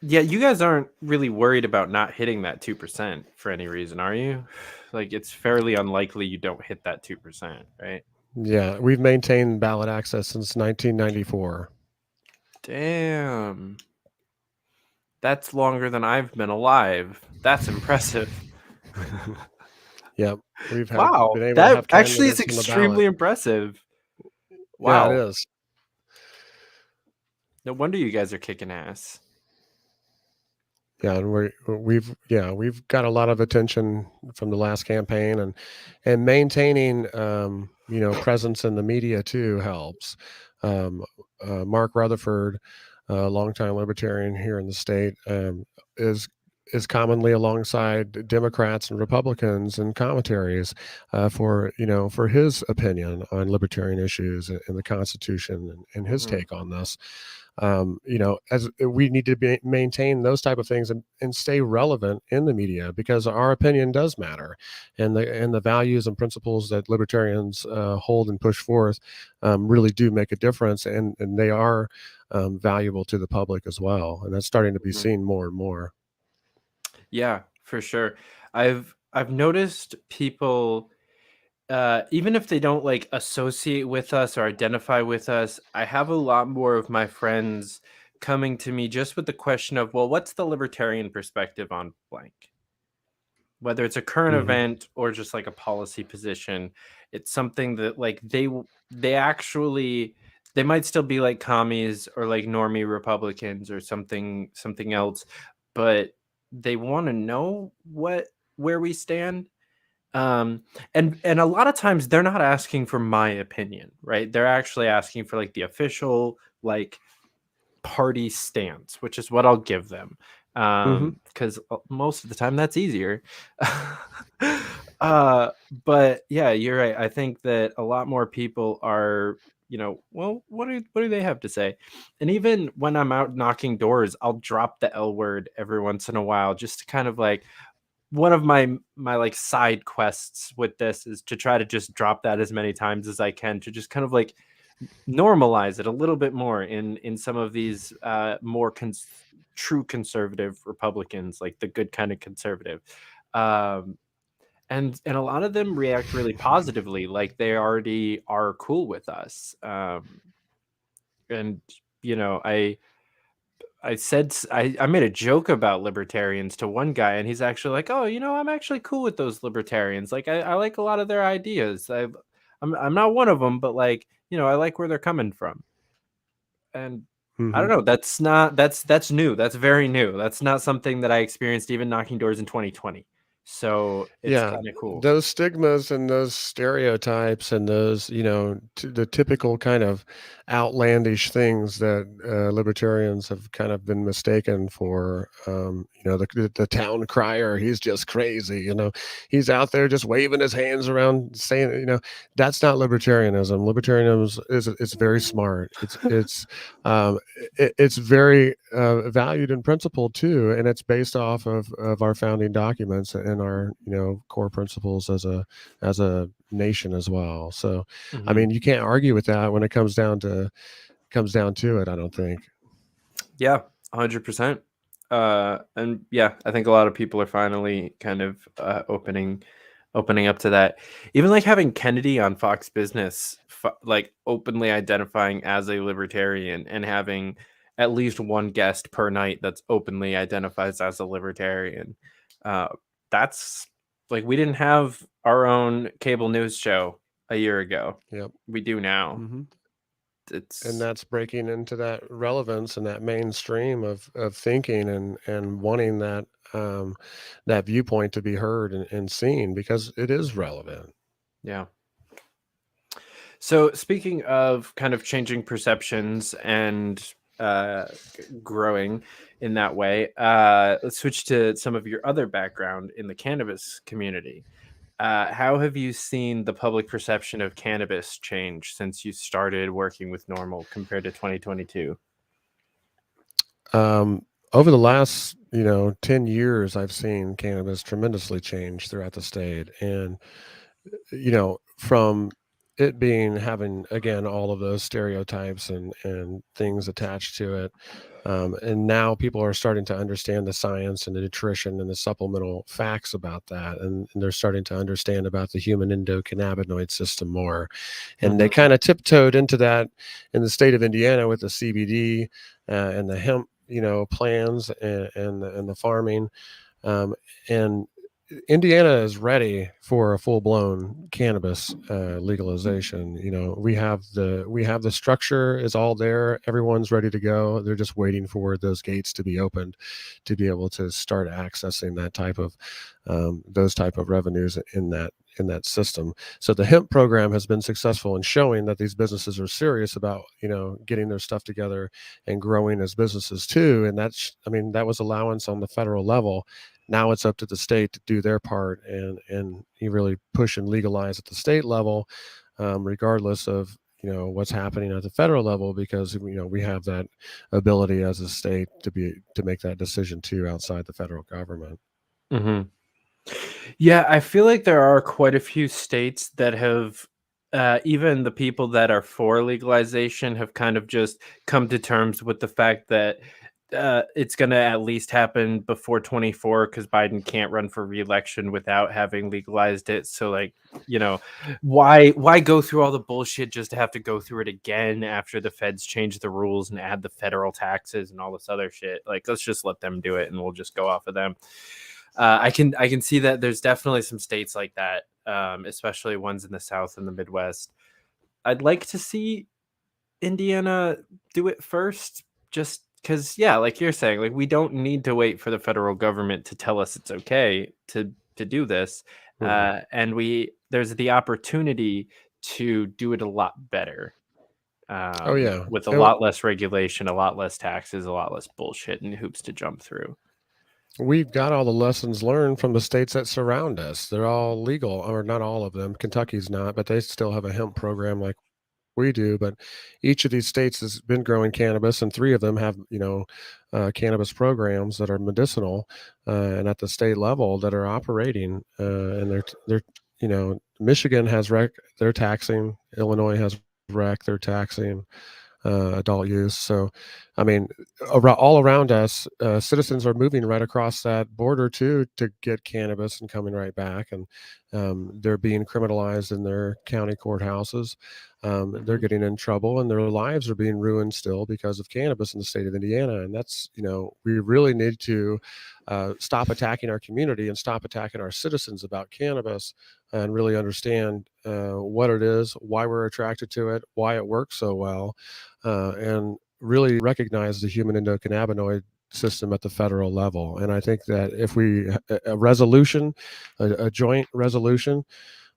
Yeah, you guys aren't really worried about not hitting that 2% for any reason, are you? Like, it's fairly unlikely you don't hit that 2%, right? Yeah, we've maintained ballot access since 1994. Damn. That's longer than I've been alive. That's impressive. Yep. We've been able that to have actually is candidates on the extremely ballot. impressive. Wow. Yeah, it is. No wonder you guys are kicking ass. Yeah, and we've got a lot of attention from the last campaign, and maintaining presence in the media too helps. Mark Rutherford, a longtime libertarian here in the state, is commonly alongside Democrats and Republicans in commentaries for his opinion on libertarian issues and the Constitution and his take on this. As we need to maintain those type of things and stay relevant in the media, because our opinion does matter, and the values and principles that libertarians hold and push forth really do make a difference, and they are valuable to the public as well, and that's starting to be seen more and more. Yeah, for sure. I've noticed people, even if they don't like associate with us or identify with us, I have a lot more of my friends coming to me just with the question of, well, what's the libertarian perspective on blank? Whether it's a current event or just like a policy position, it's something that like they might still be like commies or like normie Republicans or something else, but they want to know where we stand. And a lot of times they're not asking for my opinion, right? They're actually asking for like the official like party stance, which is what I'll give them. Because most of the time that's easier. But yeah, you're right. I think that a lot more people are, well, what do they have to say? And even when I'm out knocking doors, I'll drop the L word every once in a while, just to kind of like, one of my like side quests with this is to try to just drop that as many times as I can, to just kind of like normalize it a little bit more in some of these more true conservative Republicans, like the good kind of conservative. And a lot of them react really positively, like they already are cool with us. And I made a joke about libertarians to one guy, and he's actually like, oh, I'm actually cool with those libertarians. Like I like a lot of their ideas. I'm not one of them, but like, I like where they're coming from. And I don't know, that's new. That's very new. That's not something that I experienced even knocking doors in 2020. So it's kind of cool. Those stigmas and those stereotypes and those, the typical kind of outlandish things that libertarians have kind of been mistaken for, the town crier, he's just crazy, he's out there just waving his hands around saying, that's not libertarianism. Libertarianism is very smart. It's very valued and principled too, and it's based off of our founding documents and our core principles as a nation as well. So I mean, you can't argue with that when it comes down to it, I don't think. Yeah, 100%. And yeah, I think a lot of people are finally kind of opening up to that. Even like having Kennedy on Fox Business, like openly identifying as a libertarian and having at least one guest per night that's openly identifies as a libertarian. That's like, we didn't have our own cable news show a year ago. Yep. We do now. Mm-hmm. It's And that's breaking into that relevance and that mainstream of thinking and wanting that that viewpoint to be heard and seen, because it is relevant. Yeah. So speaking of kind of changing perceptions and growing in that way, let's switch to some of your other background in the cannabis community. How have you seen the public perception of cannabis change since you started working with Normal compared to 2022? Over the last 10 years, I've seen cannabis tremendously change throughout the state. And from it having again all of those stereotypes and things attached to it, and now people are starting to understand the science and the nutrition and the supplemental facts about that, and they're starting to understand about the human endocannabinoid system more. And they kind of tiptoed into that in the state of Indiana with the CBD and the hemp plans and the farming, and Indiana is ready for a full-blown cannabis legalization. We have the structure is all there. Everyone's ready to go. They're just waiting for those gates to be opened to be able to start accessing that type of those type of revenues in that system. So the hemp program has been successful in showing that these businesses are serious about getting their stuff together and growing as businesses too. And that was allowance on the federal level. Now it's up to the state to do their part and you really push and legalize at the state level, regardless of what's happening at the federal level, because we have that ability as a state to make that decision too outside the federal government. Mm-hmm. Yeah, I feel like there are quite a few states that have, even the people that are for legalization have kind of just come to terms with the fact that it's going to at least happen before 24 because Biden can't run for re-election without having legalized it. So like, why go through all the bullshit just to have to go through it again after the feds change the rules and add the federal taxes and all this other shit? Like, let's just let them do it and we'll just go off of them. I can see that there's definitely some states like that, especially ones in the South and the Midwest. I'd like to see Indiana do it first, just because, yeah, like you're saying, like we don't need to wait for the federal government to tell us it's okay to do this, and there's the opportunity to do it a lot better. With a lot less regulation, a lot less taxes, a lot less bullshit and hoops to jump through. We've got all the lessons learned from the states that surround us. They're all legal, or not all of them. Kentucky's not, but they still have a hemp program like we do. But each of these states has been growing cannabis, and 3 of them have, cannabis programs that are medicinal and at the state level that are operating. And they're Michigan has rec, they're taxing. Illinois has rec, they're taxing adult use. So, I mean, all around us, citizens are moving right across that border too to get cannabis and coming right back, and they're being criminalized in their county courthouses. They're getting in trouble, and their lives are being ruined still because of cannabis in the state of Indiana. And that's, we really need to stop attacking our community and stop attacking our citizens about cannabis, and really understand what it is, why we're attracted to it, why it works so well, and really recognize the human endocannabinoid system at the federal level. And I think that if a joint resolution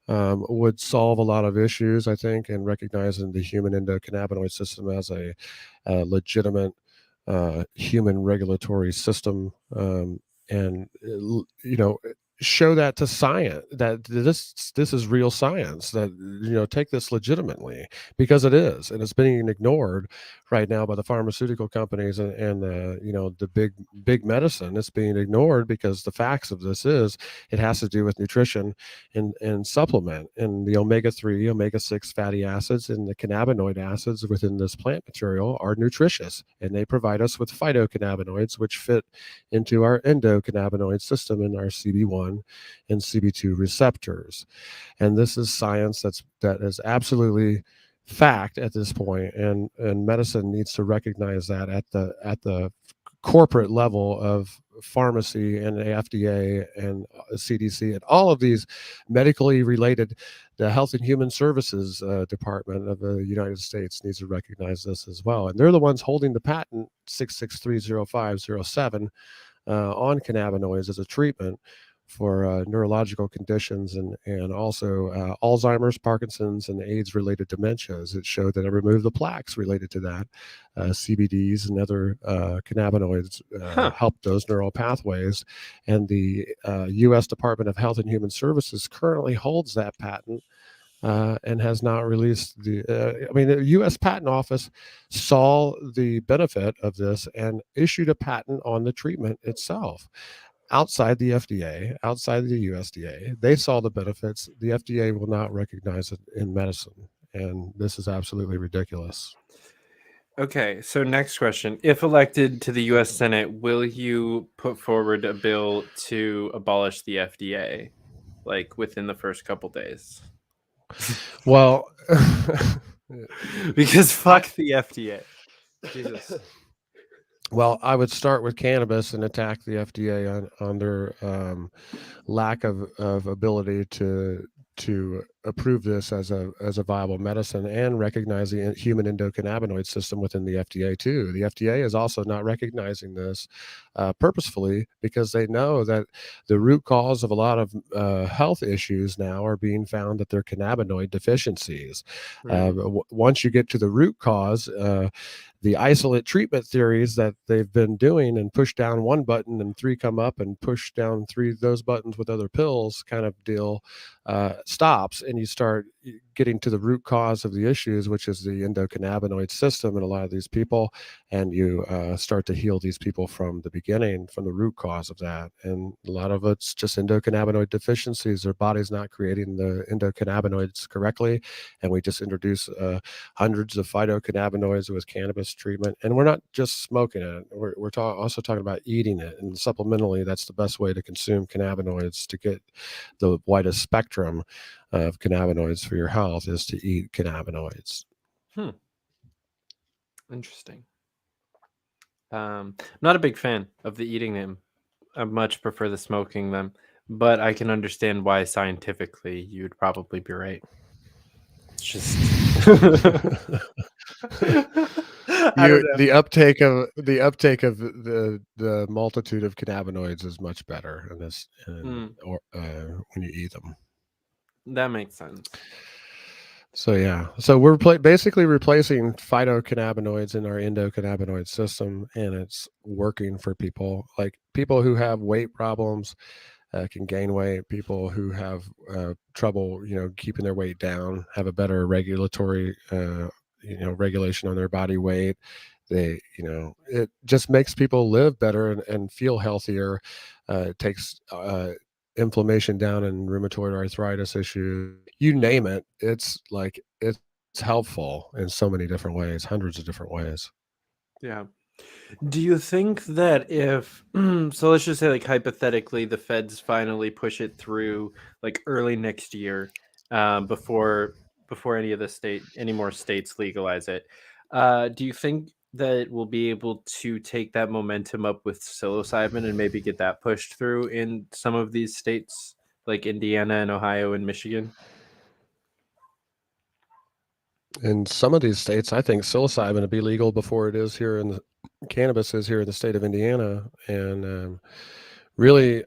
would solve a lot of issues, I think, and recognizing the human endocannabinoid system as a legitimate human regulatory system. And show that to science, that this is real science, that take this legitimately, because it is, and it's being ignored right now by the pharmaceutical companies and the big medicine. It's being ignored because the facts of this is it has to do with nutrition and supplement, and the omega-3, omega-6 fatty acids and the cannabinoid acids within this plant material are nutritious, and they provide us with phytocannabinoids, which fit into our endocannabinoid system in our CB1 and CB2 receptors. And this is science that is absolutely fact at this point, and medicine needs to recognize that at the corporate level of pharmacy and the FDA and CDC and all of these medically related. The Health and Human Services Department of the United States needs to recognize this as well, and they're the ones holding the patent 6630507 on cannabinoids as a treatment for neurological conditions and also Alzheimer's, Parkinson's, and AIDS-related dementias. It showed that it removed the plaques related to that. CBDs and other cannabinoids help those neural pathways. And the U.S. Department of Health and Human Services currently holds that patent and has not released the U.S. Patent Office saw the benefit of this and issued a patent on the treatment itself. Outside the FDA, outside the USDA, they saw the benefits. The FDA will not recognize it in medicine, and this is absolutely ridiculous. Okay, so next question. If elected to the U.S. Senate, will you put forward a bill to abolish the FDA, like within the first couple days? Well, because fuck the FDA. Jesus. Well, I would start with cannabis and attack the FDA on their lack of ability to approve this as a viable medicine and recognize the human endocannabinoid system within the FDA too. The FDA is also not recognizing this purposefully because they know that the root cause of a lot of health issues now are being found that they're cannabinoid deficiencies. Once you get to the root cause, the isolate treatment theories that they've been doing and push down one button and three come up and push down three of those buttons with other pills kind of deal stops, and you start getting to the root cause of the issues, which is the endocannabinoid system in a lot of these people, and you start to heal these people from the beginning, from the root cause of that. And a lot of it's just endocannabinoid deficiencies. Their body's not creating the endocannabinoids correctly, and we just introduce hundreds of phytocannabinoids with cannabis treatment. And we're not just smoking it, we're also talking about eating it, and supplementally that's the best way to consume cannabinoids to get the widest spectrum of cannabinoids for your health is to eat cannabinoids. Interesting. I'm not a big fan of the eating them. I much prefer the smoking them, but I can understand why scientifically you would probably be right. It's just the uptake of the multitude of cannabinoids is much better in this when you eat them. That makes sense. So yeah, so we're basically replacing phytocannabinoids in our endocannabinoid system, and it's working for people. Like people who have weight problems can gain weight. People who have trouble, keeping their weight down, have a better regulatory, regulation on their body weight. They, it just makes people live better and feel healthier. It takes inflammation down and rheumatoid arthritis issues, you name it. It's helpful in so many different ways, hundreds of different ways. Yeah. Do you think that if so let's just say, like, hypothetically, the feds finally push it through like early next year, before any more states legalize it, do you think that we'll be able to take that momentum up with psilocybin and maybe get that pushed through in some of these states like Indiana and Ohio and Michigan? In some of these states, I think psilocybin will be legal before it is here in cannabis is here in the state of Indiana. And really,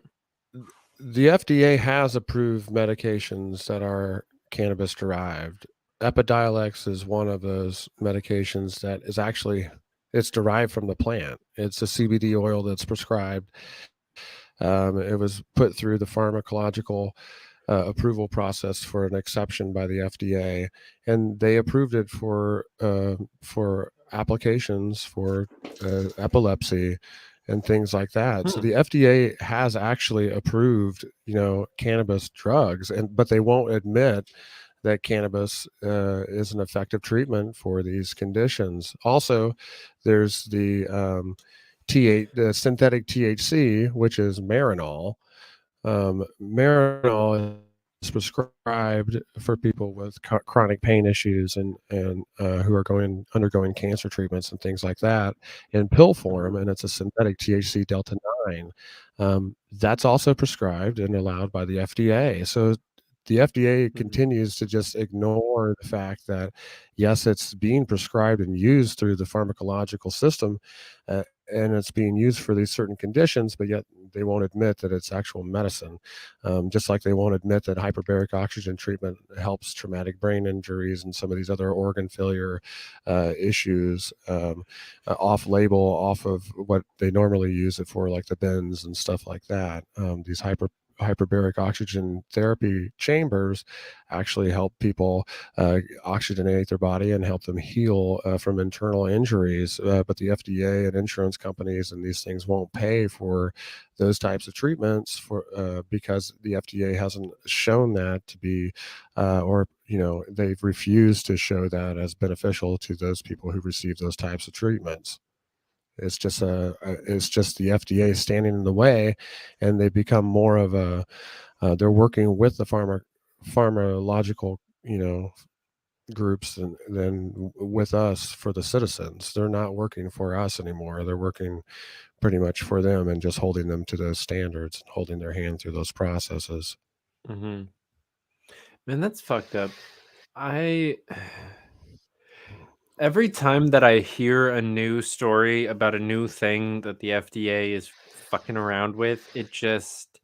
the FDA has approved medications that are cannabis derived. Epidiolex is one of those medications that is actually, it's derived from the plant. It's a CBD oil that's prescribed It was put through the pharmacological approval process for an exception by the FDA, and they approved it for applications for epilepsy and things like that. So the FDA has actually approved, cannabis drugs, but they won't admit that cannabis is an effective treatment for these conditions. Also, there's the synthetic THC, which is Marinol. Marinol is prescribed for people with chronic pain issues and who are undergoing cancer treatments and things like that in pill form, and it's a synthetic THC delta 9. That's also prescribed and allowed by the FDA. So the FDA continues to just ignore the fact that, yes, it's being prescribed and used through the pharmacological system, and it's being used for these certain conditions, but yet they won't admit that it's actual medicine. Just like they won't admit that hyperbaric oxygen treatment helps traumatic brain injuries and some of these other organ failure issues off-label, off of what they normally use it for, like the bends and stuff like that. These hyperbaric oxygen therapy chambers actually help people oxygenate their body and help them heal from internal injuries. But the FDA and insurance companies and these things won't pay for those types of treatments because the FDA hasn't shown that to be, they've refused to show that as beneficial to those people who receive those types of treatments. It's just the FDA standing in the way, and they become more of they're working with the pharmacological, groups than with us for the citizens. They're not working for us anymore. They're working pretty much for them and just holding them to those standards and holding their hand through those processes. Man, that's fucked up. Every time that I hear a new story about a new thing that the FDA is fucking around with, it just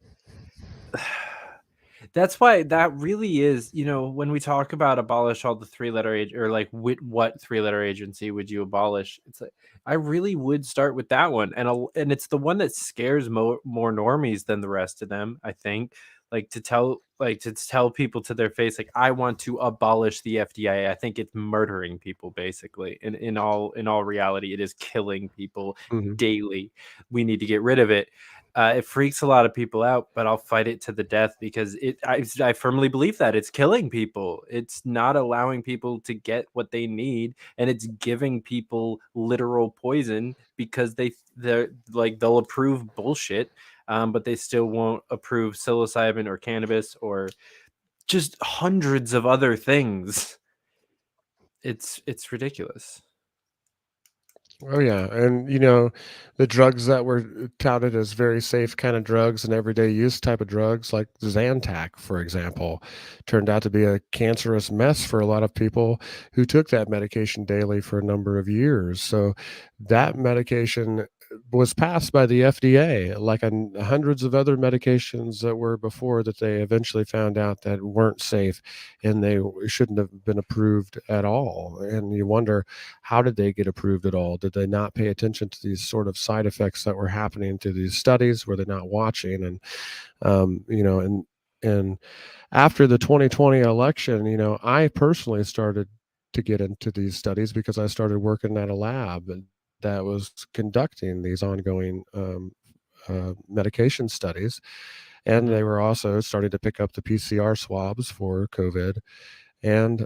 that's why that really is, when we talk about abolish all the three-letter or like what three-letter agency would you abolish? It's like I really would start with that one, and it's the one that scares more normies than the rest of them. I think to tell people to their face, like, I want to abolish the FDA. I think it's murdering people basically. In all reality, it is killing people daily. We need to get rid of it. It freaks a lot of people out, but I'll fight it to the death because I firmly believe that it's killing people. It's not allowing people to get what they need, and it's giving people literal poison because they'll approve bullshit, but they still won't approve psilocybin or cannabis or just hundreds of other things. It's ridiculous. Oh yeah, and the drugs that were touted as very safe kind of drugs and everyday use type of drugs, like Zantac, for example, turned out to be a cancerous mess for a lot of people who took that medication daily for a number of years. So that medication was passed by the FDA, like hundreds of other medications that were before that they eventually found out that weren't safe and they shouldn't have been approved at all. And you wonder, how did they get approved at all? Did they not pay attention to these sort of side effects that were happening to these studies? Were they not watching? And and after the 2020 election, I personally started to get into these studies because I started working at a lab that was conducting these ongoing medication studies. And they were also starting to pick up the PCR swabs for COVID and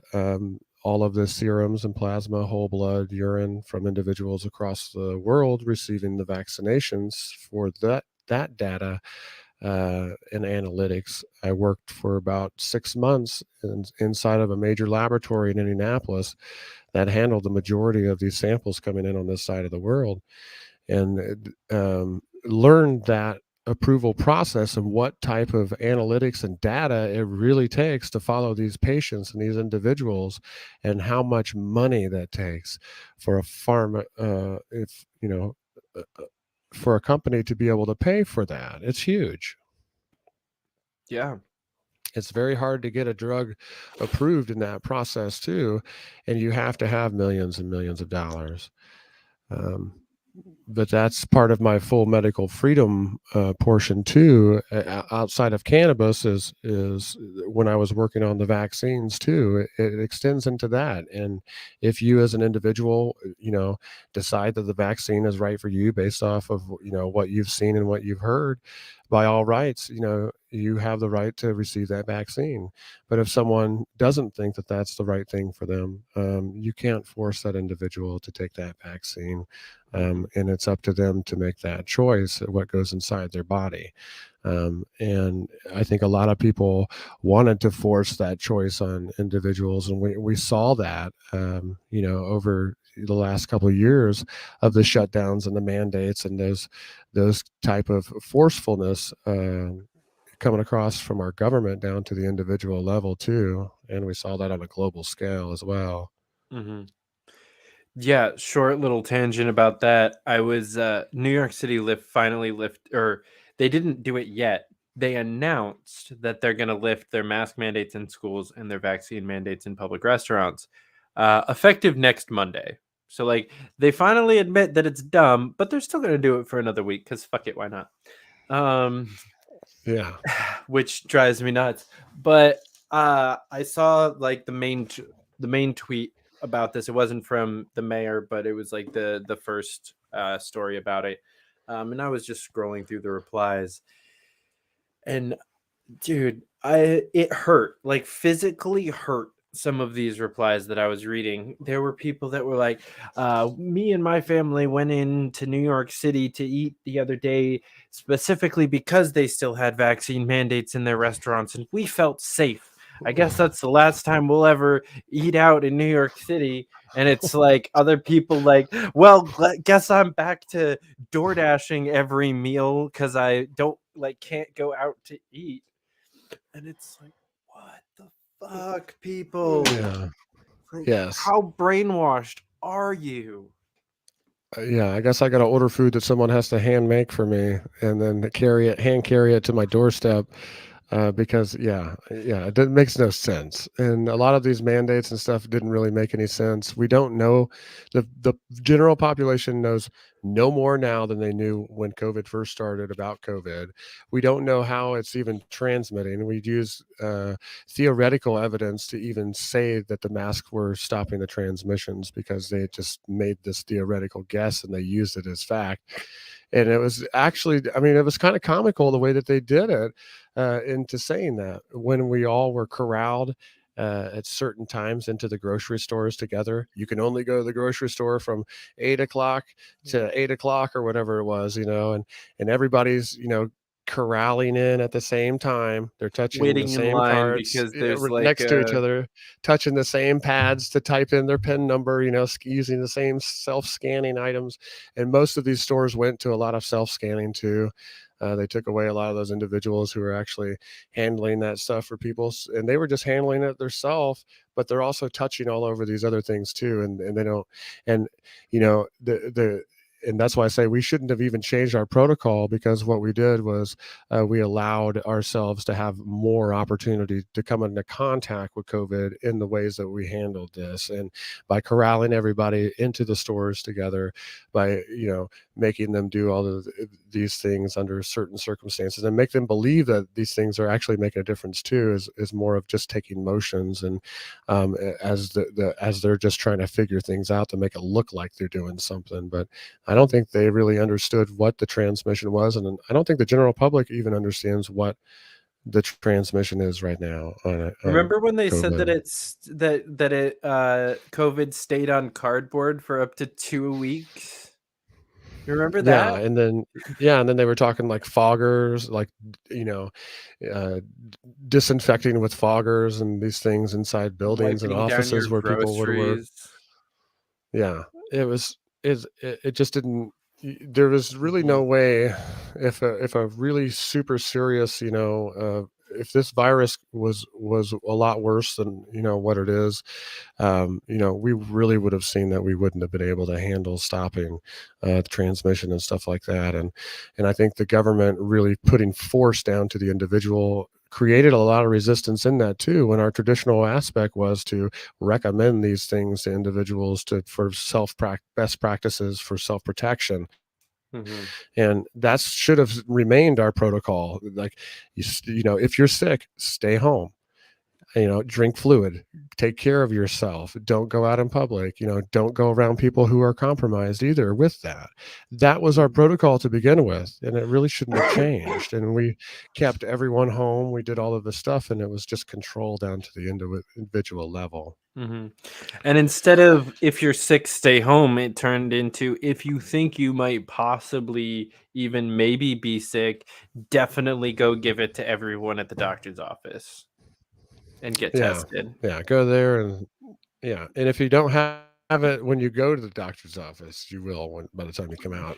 all of the serums and plasma, whole blood, urine from individuals across the world receiving the vaccinations for that data and analytics. I worked for about 6 months inside of a major laboratory in Indianapolis that handled the majority of these samples coming in on this side of the world, and learned that approval process and what type of analytics and data it really takes to follow these patients and these individuals, and how much money that takes for a pharma, for a company to be able to pay for that. It's huge. Yeah. It's very hard to get a drug approved in that process too, and you have to have millions and millions of dollars. but that's part of my full medical freedom portion too. Outside of cannabis is when I was working on the vaccines too. It extends into that. And if you as an individual, decide that the vaccine is right for you based off of what you've seen and what you've heard, by all rights, you have the right to receive that vaccine. But if someone doesn't think that that's the right thing for them, you can't force that individual to take that vaccine. And it's up to them to make that choice of what goes inside their body. And I think a lot of people wanted to force that choice on individuals. And we saw that, over the last couple of years of the shutdowns and the mandates and those type of forcefulness coming across from our government down to the individual level too. And we saw that on a global scale as well. Mm-hmm. Yeah, short little tangent about that. I was New York City finally lift, or they didn't do it yet. They announced that they're going to lift their mask mandates in schools and their vaccine mandates in public restaurants, effective next Monday. So like they finally admit that it's dumb, but they're still going to do it for another week because fuck it, why not? Yeah, which drives me nuts. But I saw like the main tweet about this. It wasn't from the mayor, but it was like the first story about it. And I was just scrolling through the replies, and dude, it hurt, like physically hurt. Some of these replies that I was reading, there were people that were like, me and my family went into New York City to eat the other day specifically because they still had vaccine mandates in their restaurants and we felt safe. I guess that's the last time we'll ever eat out in New York City. And it's like other people like, well, guess I'm back to door dashing every meal because I can't go out to eat. And it's like, what the fuck, people? Yeah. Like, Yes. how brainwashed are you? Yeah, I guess I got to order food that someone has to hand make for me and then hand carry it to my doorstep. Because it makes no sense. And a lot of these mandates and stuff didn't really make any sense. We don't know, the general population knows no more now than they knew when COVID first started about COVID. We don't know how it's even transmitting. We use theoretical evidence to even say that the masks were stopping the transmissions because they just made this theoretical guess and they used it as fact. And it was actually, it was kind of comical the way that they did it into saying that when we all were corralled at certain times into the grocery stores together. You can only go to the grocery store from 8 o'clock to 8 o'clock or whatever it was, and everybody's, corralling in at the same time. They're touching waiting the in same line carts because there's next to each other, touching the same pads to type in their PIN number, using the same self-scanning items. And most of these stores went to a lot of self-scanning too. They took away a lot of those individuals who were actually handling that stuff for people, and they were just handling it themselves, but they're also touching all over these other things too. And they don't, and and that's why I say we shouldn't have even changed our protocol, because what we did was we allowed ourselves to have more opportunity to come into contact with COVID in the ways that we handled this. And by corralling everybody into the stores together, by, making them do all of these things under certain circumstances and make them believe that these things are actually making a difference too, is more of just taking motions. And as they're just trying to figure things out to make it look like they're doing something. But I don't think they really understood what the transmission was. And I don't think the general public even understands what the transmission is right now. Remember when they said COVID. that COVID stayed on cardboard for up to 2 weeks? You remember that? And then they were talking like foggers, like, disinfecting with foggers and these things inside buildings and offices where people would work. Yeah, it just didn't. There was really no way, if a really super serious, if this virus was a lot worse than what it is, we really would have seen that we wouldn't have been able to handle stopping the transmission and stuff like that. And I think the government really putting force down to the individual created a lot of resistance in that too, when our traditional aspect was to recommend these things to individuals for best practices for self-protection. And that should have remained our protocol. Like, if you're sick, stay home, drink fluid, take care of yourself, don't go out in public, don't go around people who are compromised either with that. That was our protocol to begin with, and it really shouldn't have changed. And we kept everyone home. We did all of this stuff, and it was just control down to the individual level. And instead of if you're sick, stay home, it turned into if you think you might possibly even maybe be sick, definitely go give it to everyone at the doctor's office and get tested. Yeah, go there and if you don't have it when you go to the doctor's office, you will by the time you come out.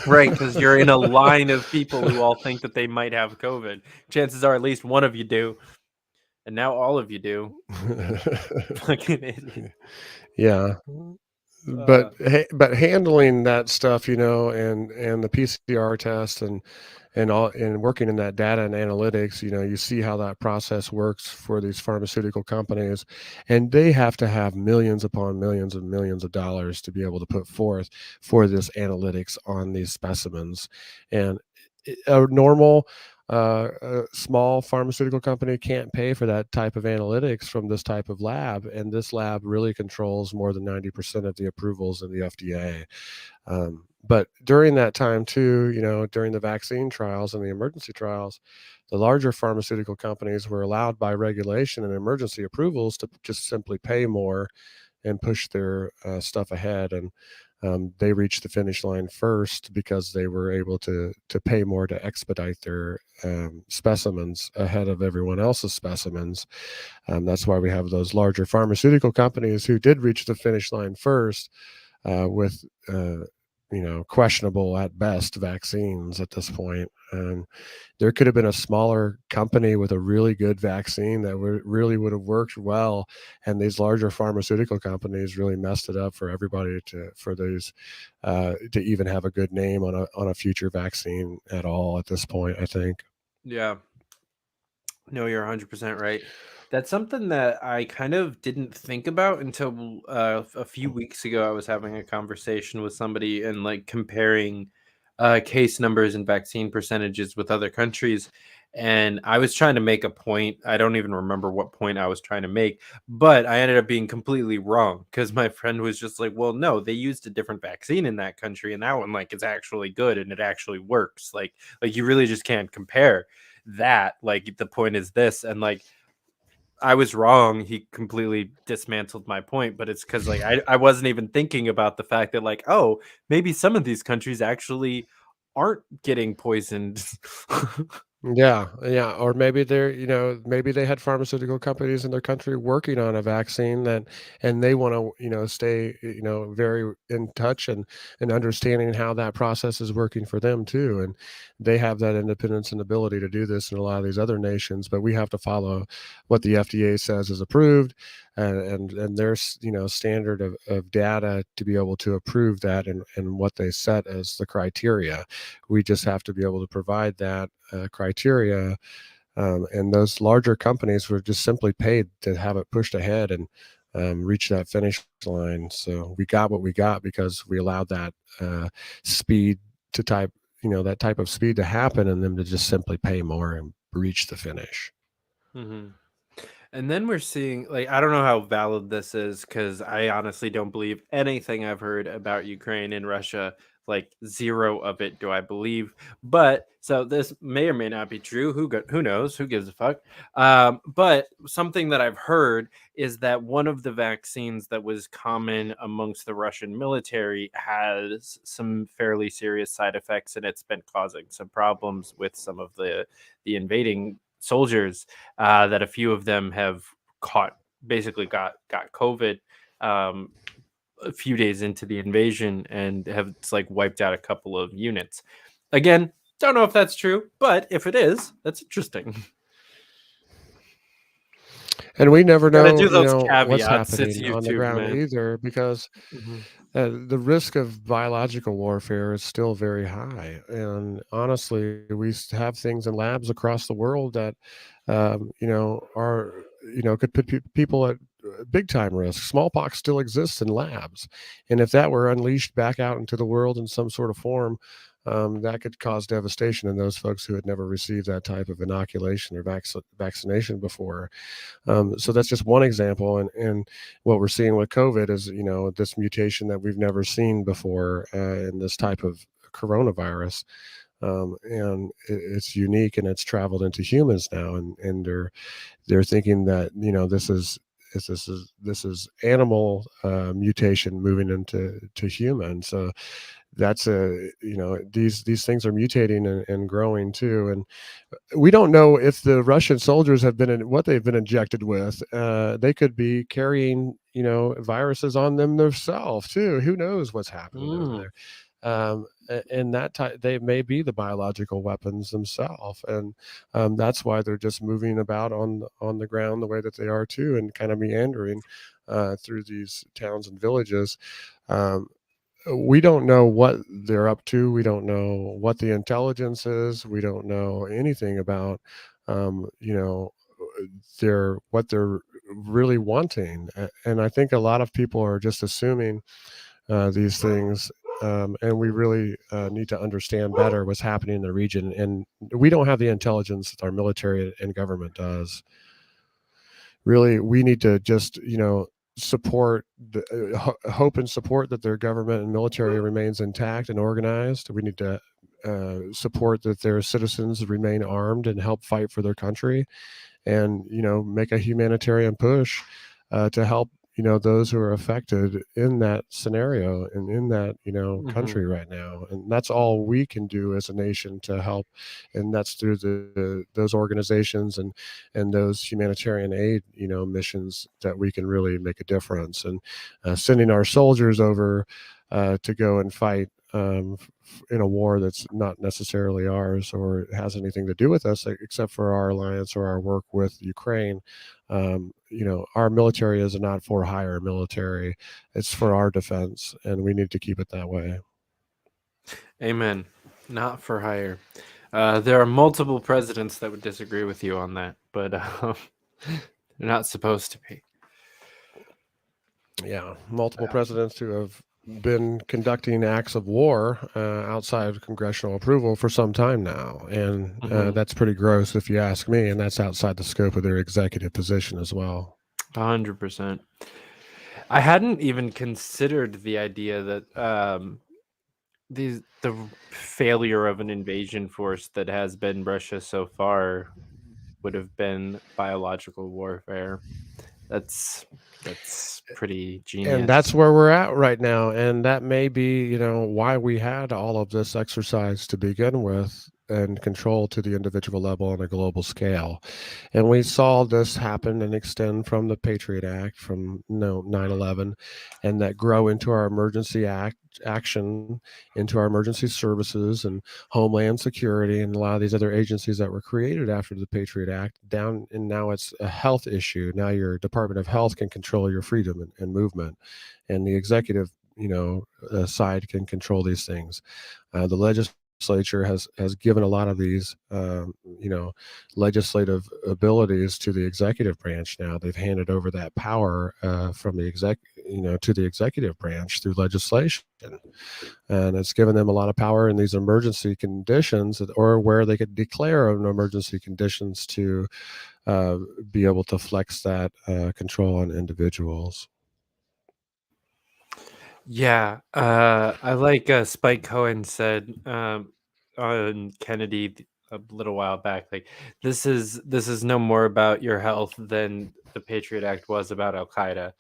Right, because you're in a line of people who all think that they might have COVID. Chances are at least one of you do. And now all of you do. Fucking idiot. Yeah. But handling that stuff, and the PCR test and working in that data and analytics, you see how that process works for these pharmaceutical companies, and they have to have millions upon millions and millions of dollars to be able to put forth for this analytics on these specimens. And a normal a small pharmaceutical company can't pay for that type of analytics from this type of lab, and this lab really controls more than 90% of the approvals in the FDA. But during that time too, during the vaccine trials and the emergency trials, the larger pharmaceutical companies were allowed by regulation and emergency approvals to just simply pay more and push their stuff ahead. And they reached the finish line first because they were able to pay more to expedite their specimens ahead of everyone else's specimens. That's why we have those larger pharmaceutical companies who did reach the finish line first with questionable at best vaccines at this point. There could have been a smaller company with a really good vaccine that really would have worked well, and these larger pharmaceutical companies really messed it up for everybody to even have a good name on a future vaccine at all at this point, I think. Yeah. No, you're 100% right. That's something that I kind of didn't think about until a few weeks ago. I was having a conversation with somebody and comparing case numbers and vaccine percentages with other countries. And I was trying to make a point. I don't even remember what point I was trying to make, but I ended up being completely wrong because my friend was just like, well, no, they used a different vaccine in that country. And that one, is actually good and it actually works. Like you really just can't compare that. The point is this. And I was wrong. He completely dismantled my point, but it's because I wasn't even thinking about the fact that oh, maybe some of these countries actually aren't getting poisoned. Yeah. Or maybe maybe they had pharmaceutical companies in their country working on a vaccine and they want to, stay, very in touch and understanding how that process is working for them too. And they have that independence and ability to do this in a lot of these other nations, but we have to follow what the FDA says is approved and their, standard of data to be able to approve that and what they set as the criteria. We just have to be able to provide that criteria, and those larger companies were just simply paid to have it pushed ahead and reach that finish line. So we got what we got because we allowed that speed to that type of speed to happen, and them to just simply pay more and reach the finish. Mm-hmm. And then we're seeing, I don't know how valid this is because I honestly don't believe anything I've heard about Ukraine and Russia. Zero of it do I believe. But so this may or may not be true. Who knows? Who gives a fuck? But something that I've heard is that one of the vaccines that was common amongst the Russian military has some fairly serious side effects, and it's been causing some problems with some of the invading soldiers, that a few of them have got COVID a few days into the invasion and have wiped out a couple of units. Again, don't know if that's true, but if it is, that's interesting. And we never know, do those what's caveats. happening It's on the YouTube, ground man. either, because The risk of biological warfare is still very high, and honestly, we have things in labs across the world that, are could put people at big time risk. Smallpox still exists in labs, and if that were unleashed back out into the world in some sort of form, that could cause devastation in those folks who had never received that type of inoculation or vaccination before. So that's just one example, and what we're seeing with COVID is this mutation that we've never seen before in this type of coronavirus, and it's unique and it's traveled into humans now, and they're thinking that this is animal mutation moving into human. So that's these things are mutating and growing too, and we don't know if the Russian soldiers have what they've been injected with. They could be carrying viruses on them themselves too. Who knows what's happening over there? And they may be the biological weapons themselves, and that's why they're just moving about on the ground the way that they are too, and kind of meandering through these towns and villages. We don't know what they're up to. We don't know what the intelligence is. We don't know anything about what they're really wanting. And I think a lot of people are just assuming these things, and we really need to understand better what's happening in the region. And we don't have the intelligence that our military and government does. Really, we need to just support hope and support that their government and military remains intact and organized. We need to support that their citizens remain armed and help fight for their country, and make a humanitarian push to help those who are affected in that scenario and in that country right now. And that's all we can do as a nation to help, and that's through those organizations and those humanitarian aid missions that we can really make a difference. And sending our soldiers over to go and fight in a war that's not necessarily ours or has anything to do with us except for our alliance or our work with Ukraine. Our military is not for hire military. It's for our defense, and we need to keep it that way. Amen. Not for hire. There are multiple presidents that would disagree with you on that, but they're not supposed to be. Yeah, multiple presidents who have been conducting acts of war outside of congressional approval for some time now, and that's pretty gross if you ask me, and that's outside the scope of their executive position as well. 100%. I hadn't even considered the idea that the failure of an invasion force that has been Russia so far would have been biological warfare. That's pretty genius. And that's where we're at right now. And that may be, why we had all of this exercise to begin with, and control to the individual level on a global scale. And we saw this happen and extend from the Patriot Act, from 9/11, and that grow into our emergency action, into our emergency services and Homeland Security, and a lot of these other agencies that were created after the Patriot Act down. And now it's a health issue. Now your Department of Health can control your freedom and movement, and the executive side can control these things. The legislature has given a lot of these legislative abilities to the executive branch. Now they've handed over that power from the to the executive branch through legislation, and it's given them a lot of power in these emergency conditions, or where they could declare an emergency conditions to be able to flex that control on individuals. Yeah, I like Spike Cohen said on Kennedy a little while back. Like, this is no more about your health than the Patriot Act was about Al Qaeda,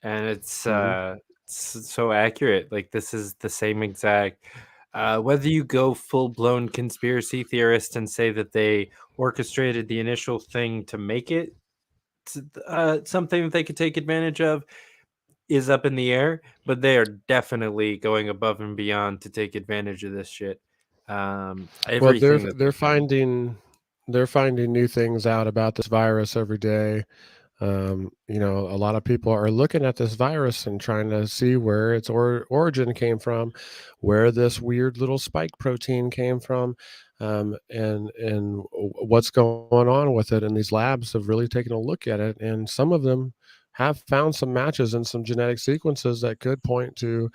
and it's so accurate. Like, this is the same exact. Whether you go full blown conspiracy theorist and say that they orchestrated the initial thing to make it something that they could take advantage of, is up in the air, but they are definitely going above and beyond to take advantage of this shit. Well, they're finding new things out about this virus every day. A lot of people are looking at this virus and trying to see where its origin came from, where this weird little spike protein came from, and what's going on with it. And these labs have really taken a look at it, and some of them have found some matches in some genetic sequences that could point to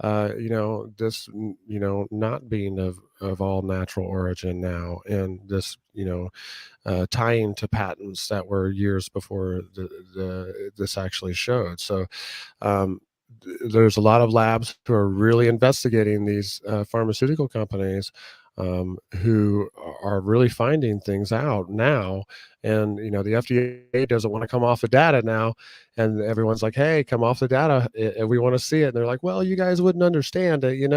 this not being of all natural origin now, and this tying to patents that were years before this actually showed. So there's a lot of labs who are really investigating these pharmaceutical companies, who are really finding things out now. And the FDA doesn't want to come off the data now, and everyone's like, hey, come off the data, we want to see it. And they're like, well, you guys wouldn't understand it,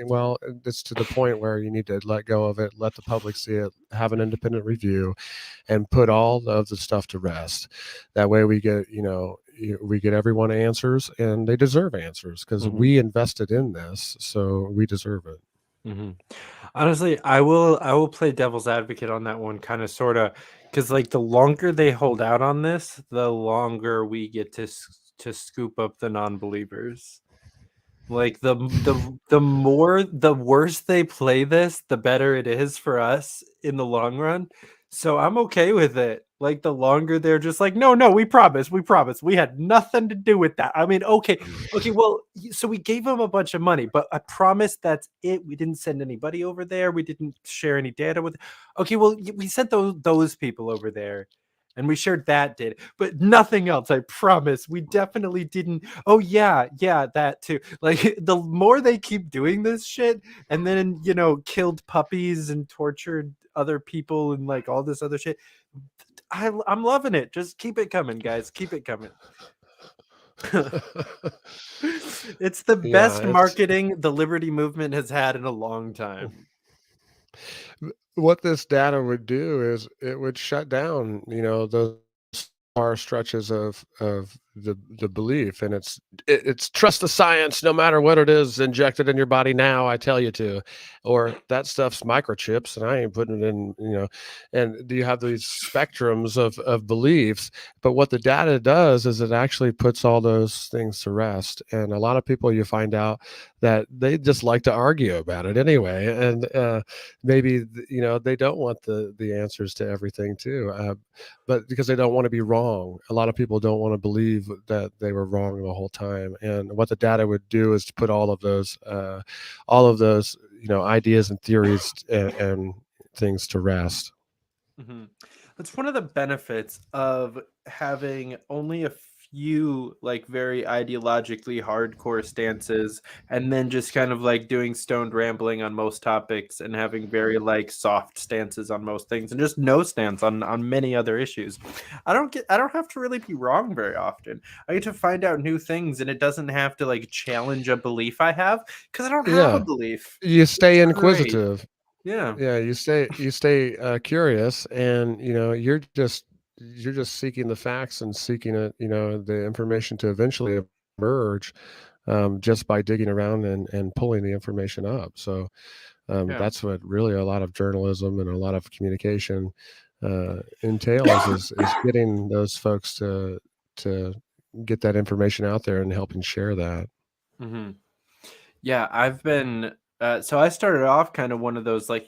well, it's to the point where you need to let go of it, let the public see it, have an independent review, and put all of the stuff to rest. That way we get we get everyone answers, and they deserve answers, because we invested in this, so we deserve it. Honestly, I will play devil's advocate on that one, kind of, sort of, because like the longer they hold out on this, the longer we get to scoop up the non-believers. Like the worse they play this, the better it is for us in the long run. So I'm okay with it. Like the longer they're just like, no, we promise, we had nothing to do with that. I mean, okay, well, so we gave them a bunch of money, but I promise that's it. We didn't send anybody over there. We didn't share any data with. Okay, well, we sent those people over there, and we shared that data, but nothing else. I promise. We definitely didn't. Oh yeah, that too. Like the more they keep doing this shit, and then killed puppies and tortured other people and like all this other shit, I'm loving it. Just keep it coming, guys. Keep it coming. It's the best marketing the liberty movement has had in a long time. What this data would do is it would shut down, those far stretches of the belief, and it's trust the science no matter what it is, injected in your body now, I tell you to, or that stuff's microchips and I ain't putting it in, and do you have these spectrums of beliefs? But what the data does is it actually puts all those things to rest. And a lot of people, you find out that they just like to argue about it anyway, and maybe they don't want the answers to everything too, but because they don't want to be wrong. A lot of people don't want to believe that they were wrong the whole time. And what the data would do is to put all of those ideas and theories and things to rest. That's one of the benefits of having only a few like very ideologically hardcore stances, and then just kind of like doing stoned rambling on most topics, and having very like soft stances on most things, and just no stance on many other issues. I don't have to really be wrong very often. I get to find out new things, and it doesn't have to like challenge a belief I have, because I don't have a belief. You stay inquisitive. Yeah, you stay curious, and you're just seeking the facts and seeking it, the information to eventually emerge, just by digging around and pulling the information up. So that's what really a lot of journalism and a lot of communication entails, is getting those folks to get that information out there and helping share that. Yeah, I've been so I started off kind of one of those, like,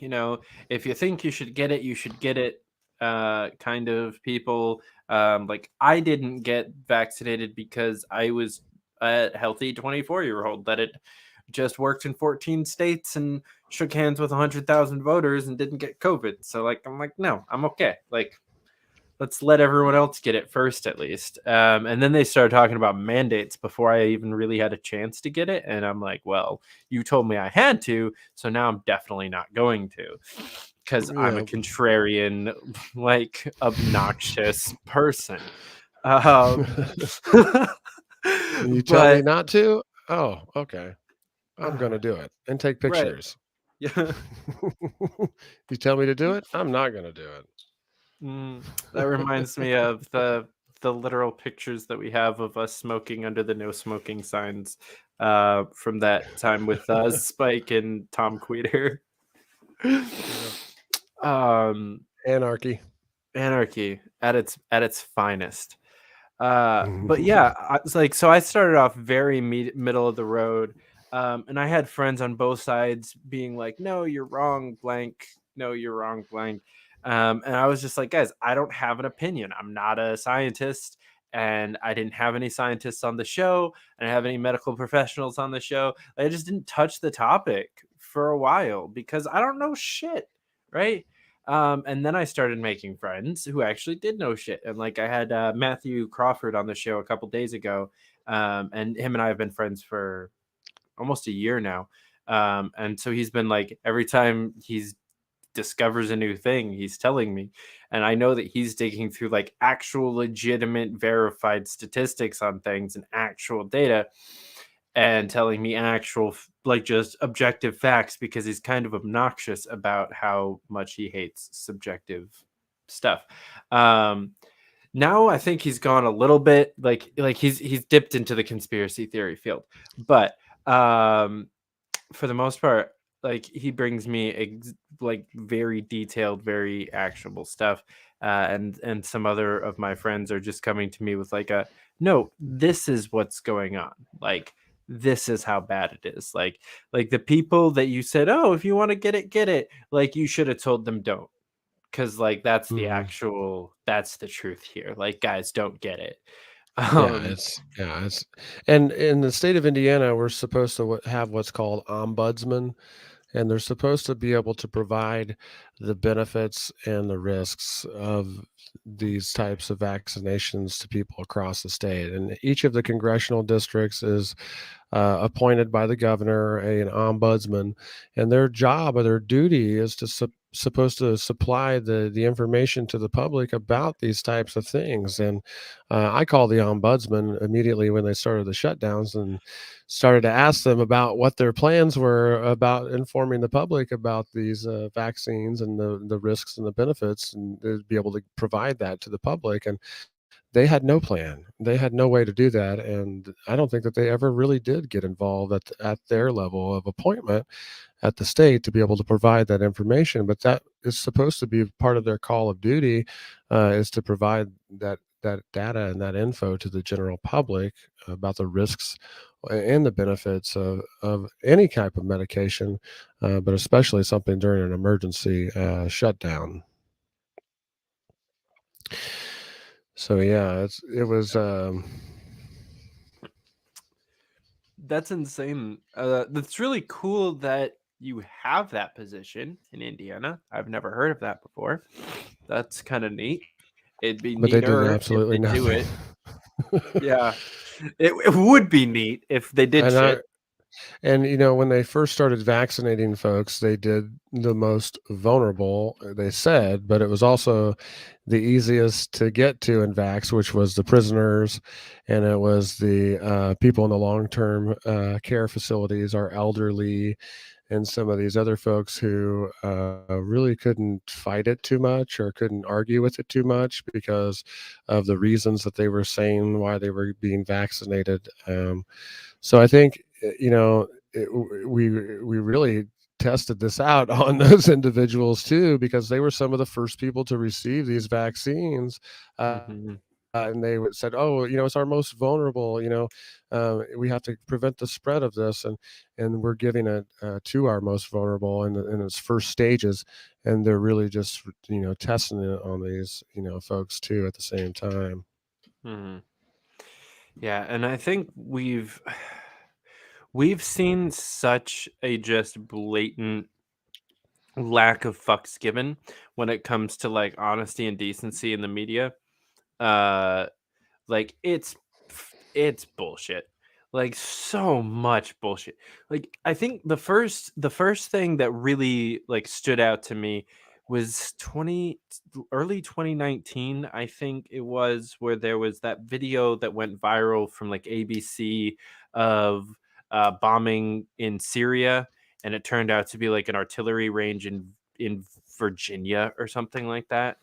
if you think you should get it, you should get it kind of people. Like, I didn't get vaccinated because I was a healthy 24-year-old that it just worked in 14 states and shook hands with 100,000 voters and didn't get COVID. So like, I'm like, no, I'm okay. Like, let's let everyone else get it first, at least. And then they started talking about mandates before I even really had a chance to get it. And I'm like, well, you told me I had to, so now I'm definitely not going to, because I'm a contrarian, like, obnoxious person. You tell me not to? Oh, okay. I'm going to do it and take pictures. Right. Yeah. You tell me to do it, I'm not going to do it. That reminds me of the literal pictures that we have of us smoking under the no smoking signs from that time with Spike and Tom Queter. Anarchy at its finest. But yeah, it's like, so I started off very middle of the road. And I had friends on both sides being like, no, you're wrong, blank. No, you're wrong, blank. And I was just like, guys, I don't have an opinion. I'm not a scientist. And I didn't have any scientists on the show. I didn't have any medical professionals on the show. I just didn't touch the topic for a while because I don't know shit. Right. And then I started making friends who actually did know shit. And like I had Matthew Crawford on the show a couple days ago. And him and I have been friends for almost a year now. And so he's been like, every time he's discovers a new thing, he's telling me. And I know that he's digging through like actual legitimate verified statistics on things and actual data and telling me actual like just objective facts because he's kind of obnoxious about how much he hates subjective stuff. Now I think he's gone a little bit like he's dipped into the conspiracy theory field, but for the most part, like he brings me like very detailed, very actionable stuff. And some other of my friends are just coming to me with like no, this is what's going on. Like, this is how bad it is. Like the people that you said, oh, if you want to get it, like you should have told them don't. Cause like that's the that's the truth here. Like, guys, don't get it. It's and in the state of Indiana, we're supposed to have what's called ombudsman, and they're supposed to be able to provide the benefits and the risks of these types of vaccinations to people across the state. And each of the congressional districts is appointed by the governor, an ombudsman, and their job or their duty is to supposed to supply the information to the public about these types of things. And I called the ombudsman immediately when they started the shutdowns and started to ask them about what their plans were about informing the public about these vaccines and the risks and the benefits, and to be able to provide that to the public. And they had no plan. They had no way to do that. And I don't think that they ever really did get involved at their level of appointment at the state to be able to provide that information. But that is supposed to be part of their call of duty, is to provide that data and that info to the general public about the risks and the benefits of any type of medication, but especially something during an emergency shutdown. So yeah, it was. That's insane. That's really cool that you have that position in Indiana. I've never heard of that before. That's kind of neat. It'd be But they did neater absolutely if they do nothing. it. Yeah, it would be neat if they did shit. And you know, when they first started vaccinating folks, they did the most vulnerable, they said, but it was also the easiest to get to and vax, which was the prisoners, and it was the people in the long-term care facilities, our elderly, and some of these other folks who really couldn't fight it too much or couldn't argue with it too much because of the reasons that they were saying why they were being vaccinated. So I think, you know, we really tested this out on those individuals too, because they were some of the first people to receive these vaccines. And they said, oh, you know, it's our most vulnerable, you know, we have to prevent the spread of this. And we're giving it to our most vulnerable in its first stages. And they're really just, you know, testing it on these, you know, folks too at the same time. Yeah. And I think we've seen such a just blatant lack of fucks given when it comes to like honesty and decency in the media. Like it's bullshit. Like so much bullshit. Like I think the first thing that really like stood out to me was early 2019, I think it was, where there was that video that went viral from like ABC of bombing in Syria, and it turned out to be like an artillery range in Virginia or something like that.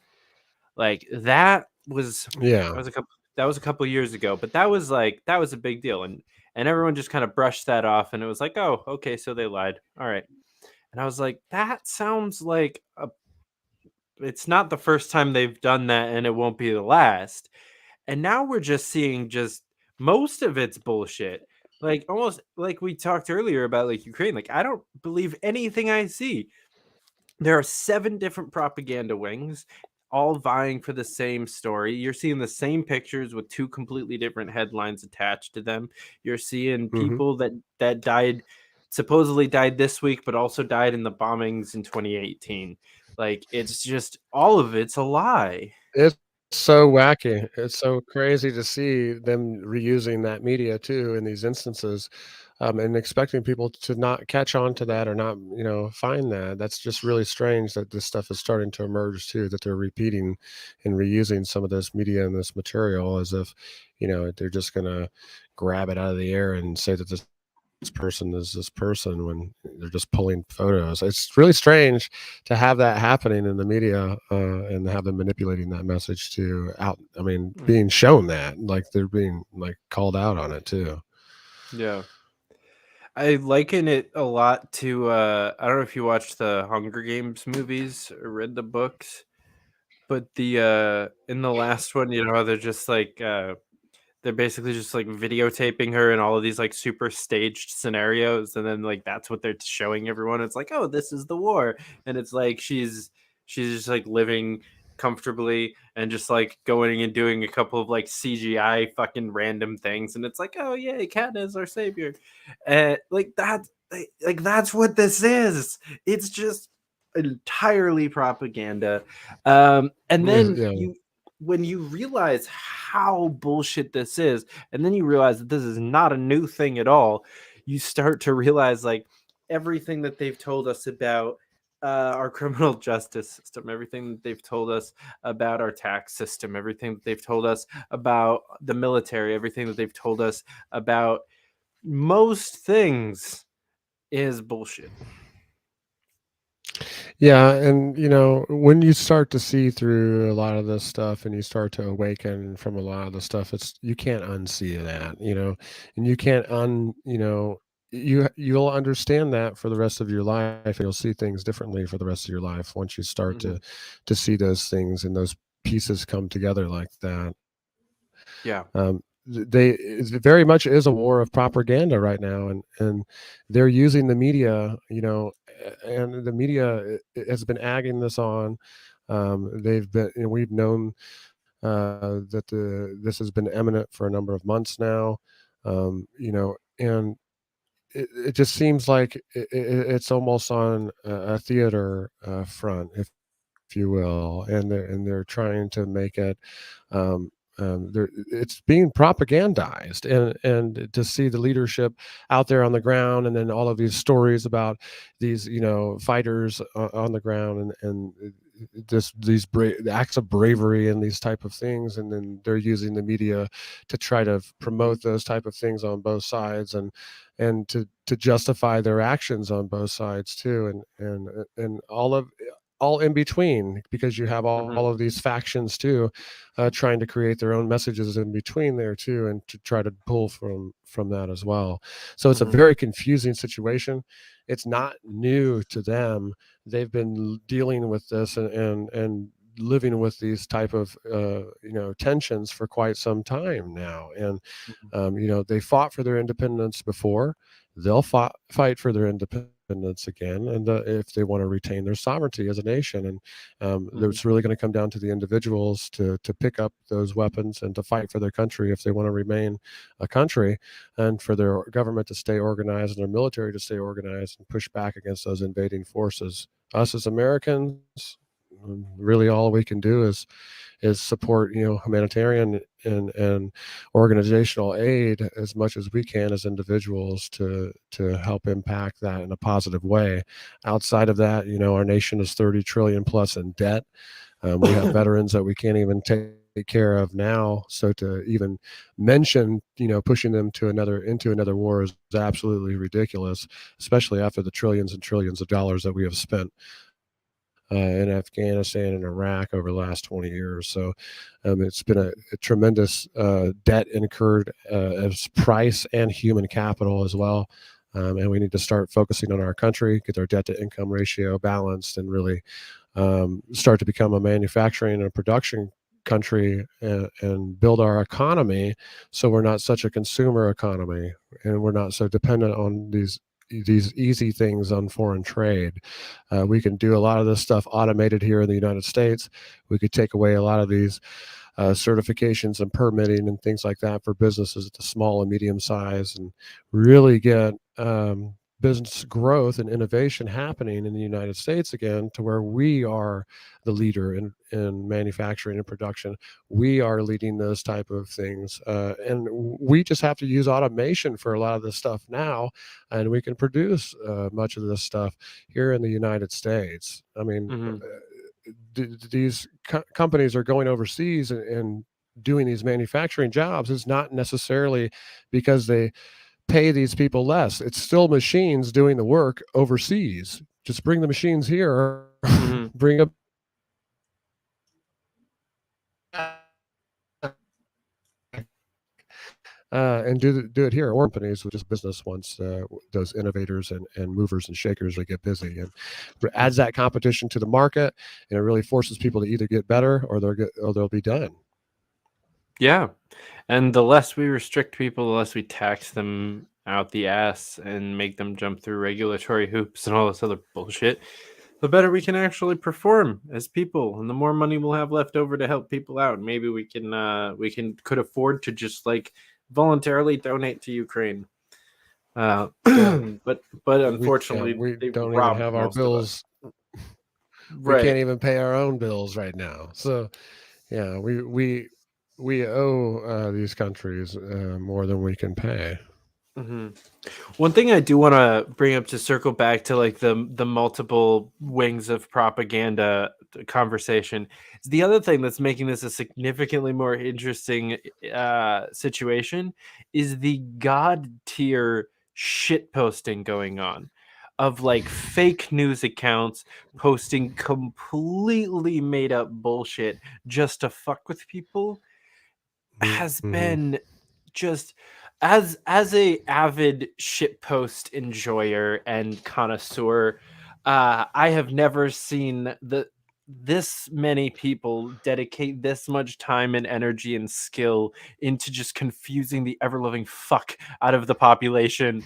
Like that was that was a couple years ago, but that was a big deal, and everyone just kind of brushed that off, and it was like, oh, okay, so they lied, all right. And I was like, that sounds like it's not the first time they've done that, and it won't be the last. And now we're just seeing just most of it's bullshit. Like almost like we talked earlier about like Ukraine. Like I don't believe anything I see. There are 7 different propaganda wings, all vying for the same story. You're seeing the same pictures with 2 completely different headlines attached to them. You're seeing people that died, supposedly died this week, but also died in the bombings in 2018. Like it's just all of it's a lie. It's so wacky. It's so crazy to see them reusing that media too in these instances, and expecting people to not catch on to that or not, find that. That's just really strange that this stuff is starting to emerge too, that they're repeating and reusing some of this media and this material as if, they're just going to grab it out of the air and say that this person is this person when they're just pulling photos. It's really strange to have that happening in the media, and have them manipulating that message to out. I mean, being shown that like they're being like called out on it too. Yeah. I liken it a lot to I don't know if you watched the Hunger Games movies or read the books, but the in the last one, how they're just like they're basically just like videotaping her in all of these like super staged scenarios, and then like that's what they're showing everyone. It's like, oh, this is the war, and it's like she's just like living comfortably and just like going and doing a couple of like CGI fucking random things, and it's like, oh yay, Katniss our savior, and like that's what this is. It's just entirely propaganda, and then when you realize how bullshit this is, and then you realize that this is not a new thing at all, you start to realize like everything that they've told us about our criminal justice system, everything that they've told us about our tax system, everything that they've told us about the military, everything that they've told us about most things is bullshit. Yeah, and when you start to see through a lot of this stuff and you start to awaken from a lot of the stuff, you can't unsee that, and you can't you'll understand that for the rest of your life, and you'll see things differently for the rest of your life once you start to see those things and those pieces come together like that. Yeah. It very much is a war of propaganda right now, and they're using the media, and the media has been agging this on. We've known that this has been imminent for a number of months now, and it just seems like it's almost on a theater front, if you will, and they're trying to make it. It's being propagandized, and to see the leadership out there on the ground, and then all of these stories about these fighters on the ground, and these acts of bravery and these type of things, and then they're using the media to try to promote those type of things on both sides, and to justify their actions on both sides too, and all in between, because you have all of these factions too, trying to create their own messages in between there too, and to try to pull from that as well. So it's a very confusing situation. It's not new to them. They've been dealing with this and living with these type of tensions for quite some time now, and they fought for their independence before. They'll fight for their independence again, and if they want to retain their sovereignty as a nation, and it's really going to come down to the individuals to pick up those weapons and to fight for their country if they want to remain a country, and for their government to stay organized and their military to stay organized and push back against those invading forces. Us as Americans, really all we can do is support humanitarian and organizational aid as much as we can as individuals to help impact that in a positive way. Outside of that, our nation is 30 trillion plus in debt. We have veterans that we can't even take care of now, so to even mention pushing them into another war is absolutely ridiculous, especially after the trillions and trillions of dollars that we have spent in Afghanistan and Iraq over the last 20 years. So it's been a tremendous debt incurred as price and human capital as well. And we need to start focusing on our country, get our debt to income ratio balanced, and really start to become a manufacturing and a production country and build our economy, so we're not such a consumer economy, and we're not so dependent on these easy things on foreign trade. We can do a lot of this stuff automated here in the United States. We could take away a lot of these certifications and permitting and things like that for businesses at the small and medium size, and really get business growth and innovation happening in the United States again, to where we are the leader in manufacturing and production. We are leading those type of things. And we just have to use automation for a lot of this stuff now, and we can produce much of this stuff here in the United States. I mean, these companies are going overseas and doing these manufacturing jobs. It's not necessarily because they pay these people less. It's still machines doing the work overseas. Just bring the machines here, bring up and do it here. Or companies, which is business, once those innovators and movers and shakers they get busy, and adds that competition to the market, and it really forces people to either get better or they'll be done. Yeah, and the less we restrict people, the less we tax them out the ass and make them jump through regulatory hoops and all this other bullshit, the better we can actually perform as people, and the more money we'll have left over to help people out. Maybe we could afford to just like voluntarily donate to Ukraine. But unfortunately, we they don't even robbed have our most of us. bills. We Right. can't even pay our own bills right now. So yeah, we owe these countries more than we can pay. One thing I do want to bring up, to circle back to like the multiple wings of propaganda conversation, is the other thing that's making this a significantly more interesting situation is the god tier shit posting going on of like fake news accounts posting completely made up bullshit just to fuck with people has been just, as a avid shitpost enjoyer and connoisseur, I have never seen this many people dedicate this much time and energy and skill into just confusing the ever-loving fuck out of the population.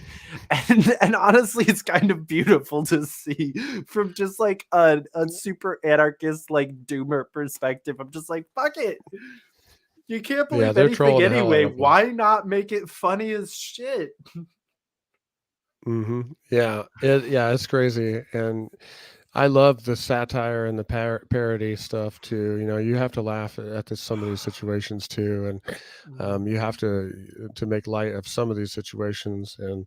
And honestly, it's kind of beautiful to see from just like a super anarchist like doomer perspective. I'm just like, fuck it. You can't believe anything anyway. Why not make it funny as shit? Yeah, it's crazy, and I love the satire and the parody stuff too. You know, you have to laugh at some of these situations too, and you have to make light of some of these situations. And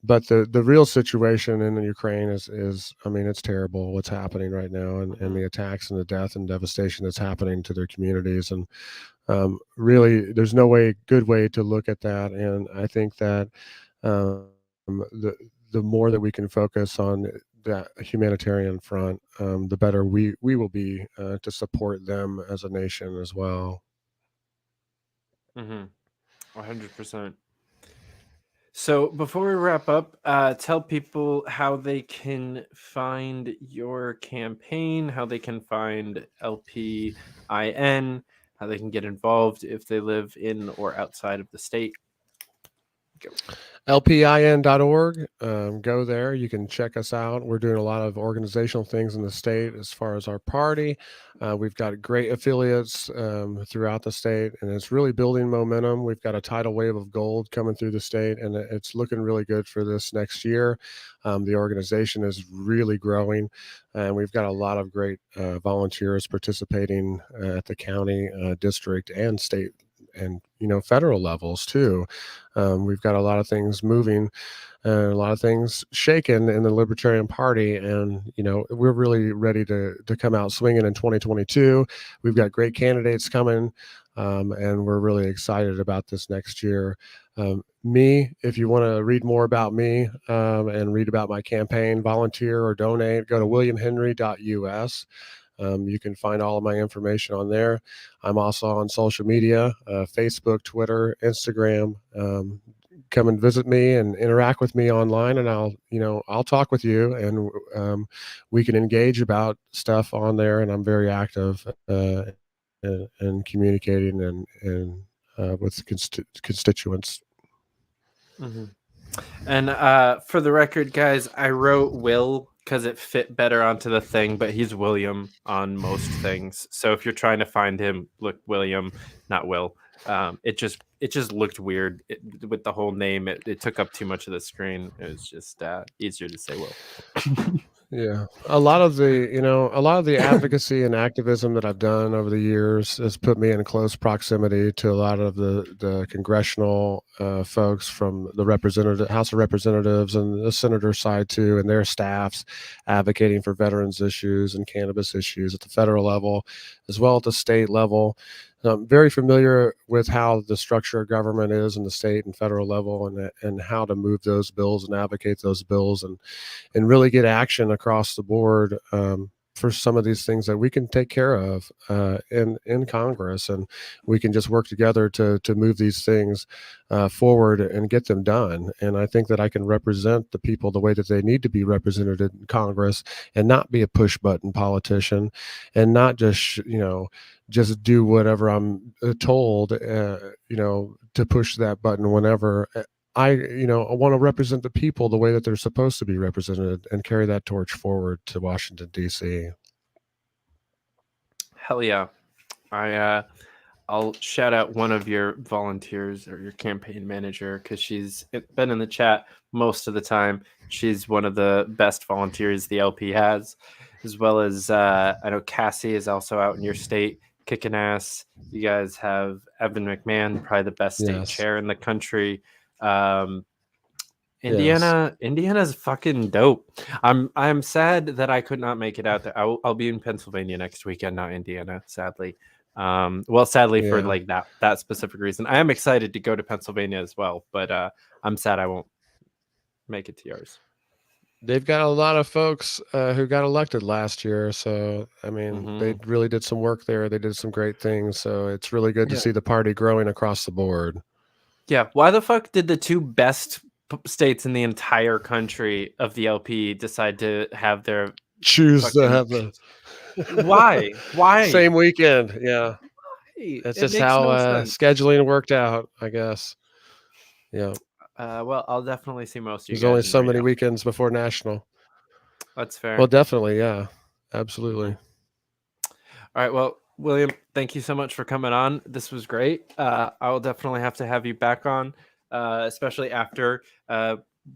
but the real situation in Ukraine is, I mean, it's terrible what's happening right now, and the attacks and the death and devastation that's happening to their communities. And really, there's no good way to look at that. And I think that the more that we can focus on that humanitarian front, the better we will be to support them as a nation as well. 100%. So before we wrap up, tell people how they can find your campaign, how they can find LPIN, how they can get involved if they live in or outside of the state. Go. LPIN.org. Go there. You can check us out. We're doing a lot of organizational things in the state as far as our party. We've got great affiliates throughout the state, and it's really building momentum. We've got a tidal wave of gold coming through the state, and it's looking really good for this next year. The organization is really growing, and we've got a lot of great volunteers participating at the county, district, and state, and federal levels too. We've got a lot of things moving, a lot of things shaking in the Libertarian Party, and we're really ready to come out swinging in 2022. We've got great candidates coming, and we're really excited about this next year. If you want to read more about me and read about my campaign, volunteer or donate, go to williamhenry.us. You can find all of my information on there. I'm also on social media, Facebook, Twitter, Instagram. Come and visit me and interact with me online, and I'll talk with you, and we can engage about stuff on there. And I'm very active and communicating and with constituents. Mm-hmm. And for the record, guys, I wrote Will because it fit better onto the thing, but he's William on most things. So if you're trying to find him, look William, not Will. It just looked weird with the whole name. It took up too much of the screen. It was just easier to say Will. Yeah, a lot of the advocacy and activism that I've done over the years has put me in close proximity to a lot of the congressional folks from the House of Representatives and the senator side too, and their staffs advocating for veterans issues and cannabis issues at the federal level, as well at the state level. I'm very familiar with how the structure of government is in the state and federal level, and how to move those bills and advocate those bills and really get action across the board for some of these things that we can take care of in Congress, and we can just work together to move these things forward and get them done. And I think that I can represent the people the way that they need to be represented in Congress, and not be a push button politician, and not just just do whatever I'm told, to push that button whenever. I want to represent the people the way that they're supposed to be represented, and carry that torch forward to Washington, D.C. Hell yeah. I'll shout out one of your volunteers or your campaign manager, because she's been in the chat most of the time. She's one of the best volunteers the LP has, as well as I know Cassie is also out in your state kicking ass. You guys have Evan McMahon, probably the best state chair in the country. Indiana's fucking dope. I'm sad that I could not make it out there. I'll be in Pennsylvania next weekend, not Indiana, sadly. Sadly for like that specific reason. I am excited to go to Pennsylvania as well, but I'm sad I won't make it to yours. They've got a lot of folks who got elected last year, so I mean, they really did some work there. They did some great things, so it's really good to see the party growing across the board. Yeah, why the fuck did the two best states in the entire country of the LP decide to have their choose to have the why same weekend? Yeah, that's just how scheduling worked out, I guess. Yeah. Well, I'll definitely see most of you. There's only so many weekends before national. That's fair. Well, definitely, yeah, absolutely. All right, well, William, thank you so much for coming on. This was great. I will definitely have to have you back on, especially after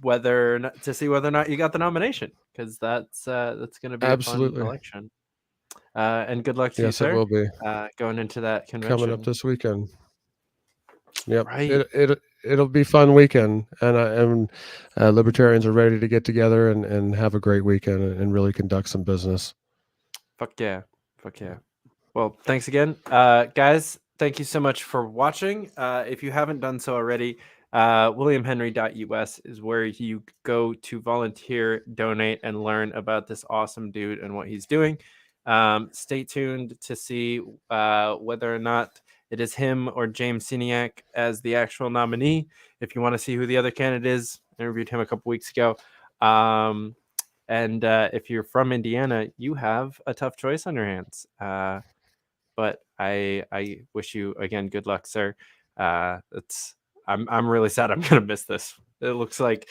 whether or not you got the nomination, because that's going to be a fun election. And good luck to you, sir. Yes, it will be. Going into that convention coming up this weekend. Yep, right. It'll be a fun weekend, and libertarians are ready to get together and have a great weekend and really conduct some business. Fuck yeah. Well, thanks again, guys. Thank you so much for watching. If you haven't done so already, williamhenry.us is where you go to volunteer, donate, and learn about this awesome dude and what he's doing. Stay tuned to see whether or not it is him or James Siniak as the actual nominee. If you want to see who the other candidate is, I interviewed him a couple weeks ago. And if you're from Indiana, you have a tough choice on your hands. But I wish you again good luck, sir. I'm really sad I'm gonna miss this. It looks like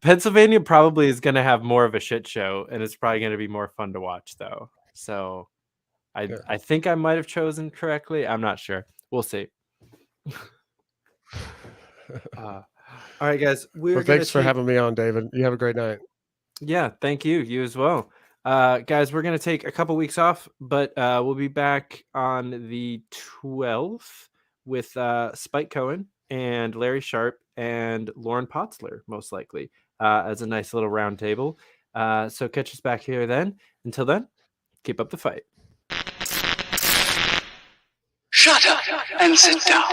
Pennsylvania probably is gonna have more of a shit show, and it's probably gonna be more fun to watch though. So I think I might have chosen correctly. I'm not sure. We'll see. All right, guys. Thanks for having me on, David. You have a great night. Yeah, thank you. You as well. Guys, we're going to take a couple weeks off, but we'll be back on the 12th with Spike Cohen and Larry Sharp and Lauren Potzler, most likely, as a nice little round table. So catch us back here then. Until then, keep up the fight. Shut up and sit down.